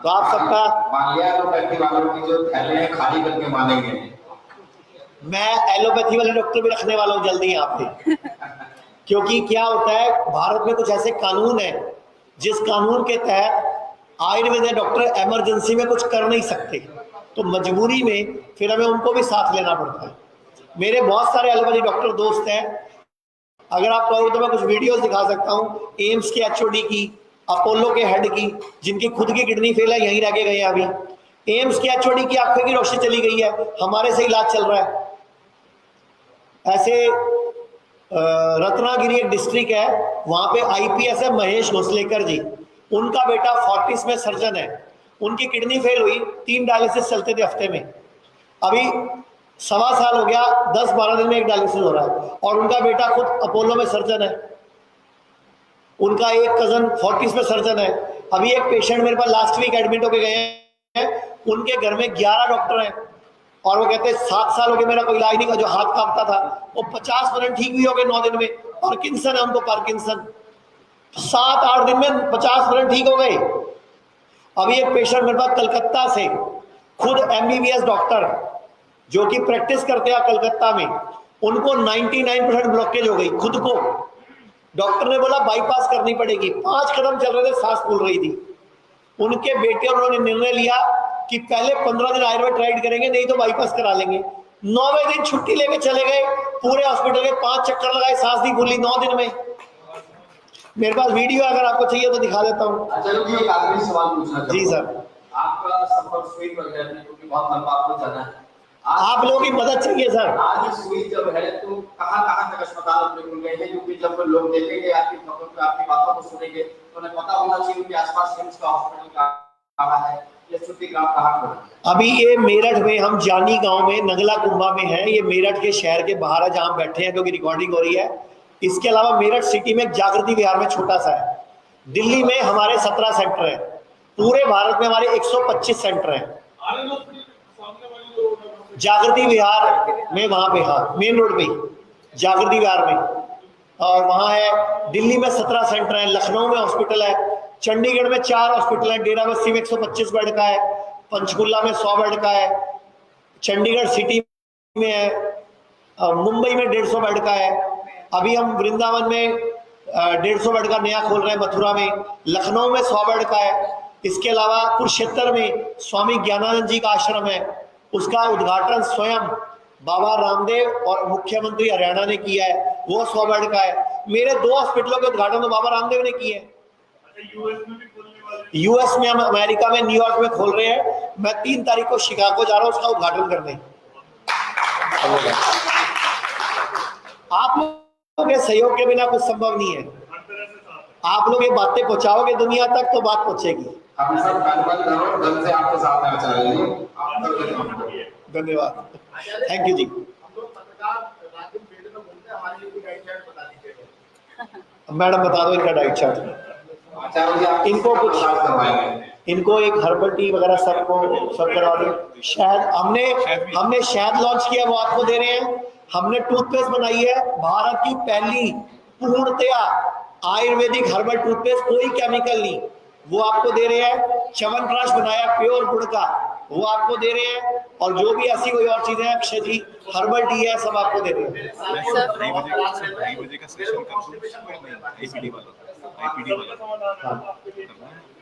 तो आप सबका एलोपैथी वालों की जो थैले हैं खाली करके मानेंगे। मैं एलोपैथी वाले डॉक्टर भी रखने वाला हूँ जल्दी यहाँ पे, क्योंकि क्या होता है भारत में कुछ ऐसे कानून है जिस कानून के तहत आयुर्वेद डॉक्टर इमरजेंसी में कुछ कर नहीं सकते, तो मजबूरी में फिर हमें उनको भी साथ लेना पड़ता है। मेरे बहुत सारे एलोपैथी डॉक्टर दोस्त हैं, अगर आप कहो तो मैं कुछ वीडियोस दिखा सकता हूँ एम्स के एचओडी की, अपोलो के हेड की, जिनकी खुद की किडनी फेल है, यहीं रह के गए हैं। अभी एम्स के एचओडी की आंखें की रोशनी चली गई है, हमारे से इलाज चल रहा है। ऐसे रत्नागिरी एक डिस्ट्रिक्ट है, वहां पे आईपीएस है महेश घोसलेकर जी, उनका बेटा फोर्टिस में सर्जन है, उनकी किडनी फेल हुई, 3 डायलिसिस चलते थे हफ्ते में, अभी 1.25 साल हो गया, 10-12 दिन में 1 डायलिसिस हो रहा है। और उनका बेटा खुद अपोलो में सर्जन है, उनका एक कजन फोर्टिस में सर्जन है। अभी एक पेशेंट मेरे पास लास्ट वीक एडमिट होके गए हैं, उनके घर में 11 डॉक्टर हैं, और वो कहते हैं 7 साल हो गए मेरा कोई इलाज नहीं का, जो हाथ कांपता था वो 50% ठीक भी हो गए 9 दिन में। पार्किंसन है उनको, पार्किंसन, 7-8 दिन में 50% ठीक हो गए। अभी एक पेशेंट मेरे पास कलकत्ता से, खुद एमबीबीएस डॉक्टर जो कि प्रैक्टिस करते हैं कलकत्ता में, उनको 99% ब्लॉकेज हो गई खुद को। डॉक्टर ने बोला बाईपास करनी पड़ेगी, 5 कदम चल रहे थे सांस फूल रही थी। उनके बेटे और उन्होंने निर्णय लिया कि पहले 15 दिन आयुर्वेद ट्राइड करेंगे, नहीं तो बाईपास करा लेंगे। 9वें दिन छुट्टी लेके चले गए, पूरे हॉस्पिटल के 5 चक्कर लगाए, सांस नहीं फूली 9 दिन में। मेरे पास वीडियो अगर आपको चाहिए तो दिखा देता हूँ। चलो जी, एक आखिरी सवाल पूछना जी सर। आपका सफर सुई वगैरह में, क्योंकि बहुत लंबा आपको जाना है, आप लोगों की मदद चाहिए सर। आज सुई जब है तो कहाँ तक अस्पताल अपने खुल गए हैं, क्योंकि जब लोग देखेंगे आपकी खबर पे, आपकी बातों को सुनेंगे, तो उन्हें पता होना चाहिए कि आसपास सिम्स का हॉस्पिटल कहाँ है, या छुट्टी गाँव कहाँ पर। अभी ये मेरठ में, हम जानी गांव में नगला कुंभा में है, ये मेरठ के शहर के बाहर है जहाँ बैठे हैं, क्योंकि रिकॉर्डिंग हो रही है। इसके अलावा मेरठ सिटी में जागृति विहार में छोटा सा है, दिल्ली में हमारे 17 सेंटर है, पूरे भारत में हमारे 125 सेंटर हैं। जागृति विहार में, वहां पे, हाँ मेन रोड पे जागृति विहार में, और वहां है। दिल्ली में 17 सेंटर है, लखनऊ में हॉस्पिटल है, चंडीगढ़ में 4 हॉस्पिटल है, डेराबस्सी में 125 बेड का है, पंचकुला में 100 बेड का है, चंडीगढ़ सिटी में है, मुंबई में 150 बेड का है। अभी हम वृंदावन में 150 बेड का नया खोल रहे हैं, मथुरा में, लखनऊ में 100 बेड का है। इसके अलावा कुरुक्षेत्र में स्वामी ज्ञानानंद जी का आश्रम है, उसका उद्घाटन स्वयं बाबा रामदेव और मुख्यमंत्री हरियाणा ने किया है, वो 100 बेड का है। मेरे 2 हॉस्पिटलों के उद्घाटन तो बाबा रामदेव ने किए हैं। यूएस में, हम अमेरिका में, न्यूयॉर्क में खोल रहे हैं। मैं 3 तारीख को शिकागो जा रहा हूँ उसका उद्घाटन करने। आप लोगों के सहयोग के बिना कुछ संभव नहीं है। आप लोग ये बातें पहुंचाओगे दुनिया तक तो बात पहुंचेगी। हम सब धन से आपके साथ आना चाहिए। धन्यवाद, थैंक यू जी। हम लोग पत्रकार राजनीति फील्ड में घूमते हैं, हमारे लिए गाइडलाइन बता दीजिएगा। मैडम बता दो इनका डाइट चार्ट। इनको कुछ, इनको एक हर्बल टी वगैरह सबको सब करवा दो। शहद हमने शहद लॉन्च किया, वो आपको दे रहे हैं। हमने टूथपेस्ट बनाई है, भारत की पहली पूर्णतया आयुर्वेदिक हर्बल टूथपेस्ट, कोई केमिकल नहीं, वो आपको दे रहे हैं। च्यवनप्राश बनाया प्योर गुड़ का, वो आपको दे रहे हैं। और जो भी ऐसी कोई और चीजें हैं, अक्षय जी हर्बल टी है, सब आपको दे रहे हैं।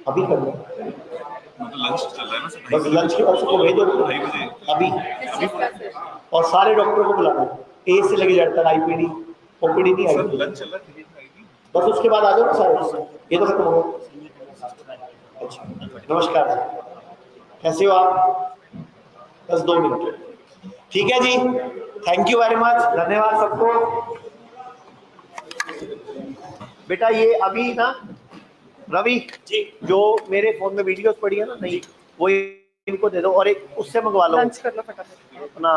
अभी कर लो, लंच चल रहा है ना सर, बस लंच के बाद सबको भेजो अभी। और सारे डॉक्टरों को बुलाना, ए से लगे जाता है, आईपीडी ओपीडी नहीं आएगी, लंच चल रहा है, बस उसके बाद आ जाओ ना सारे, ये तो खत्म हो। अच्छा नमस्कार, कैसे हो आप? बस 2 मिनट, ठीक है जी, थैंक यू वेरी मच, धन्यवाद सबको। बेटा ये अभी ना रवि जी, जो मेरे फोन में वीडियोस पड़ी है ना, नहीं वो इनको दे दो, और एक उससे मंगवा लो, लंच कर लो फटाफट अपना।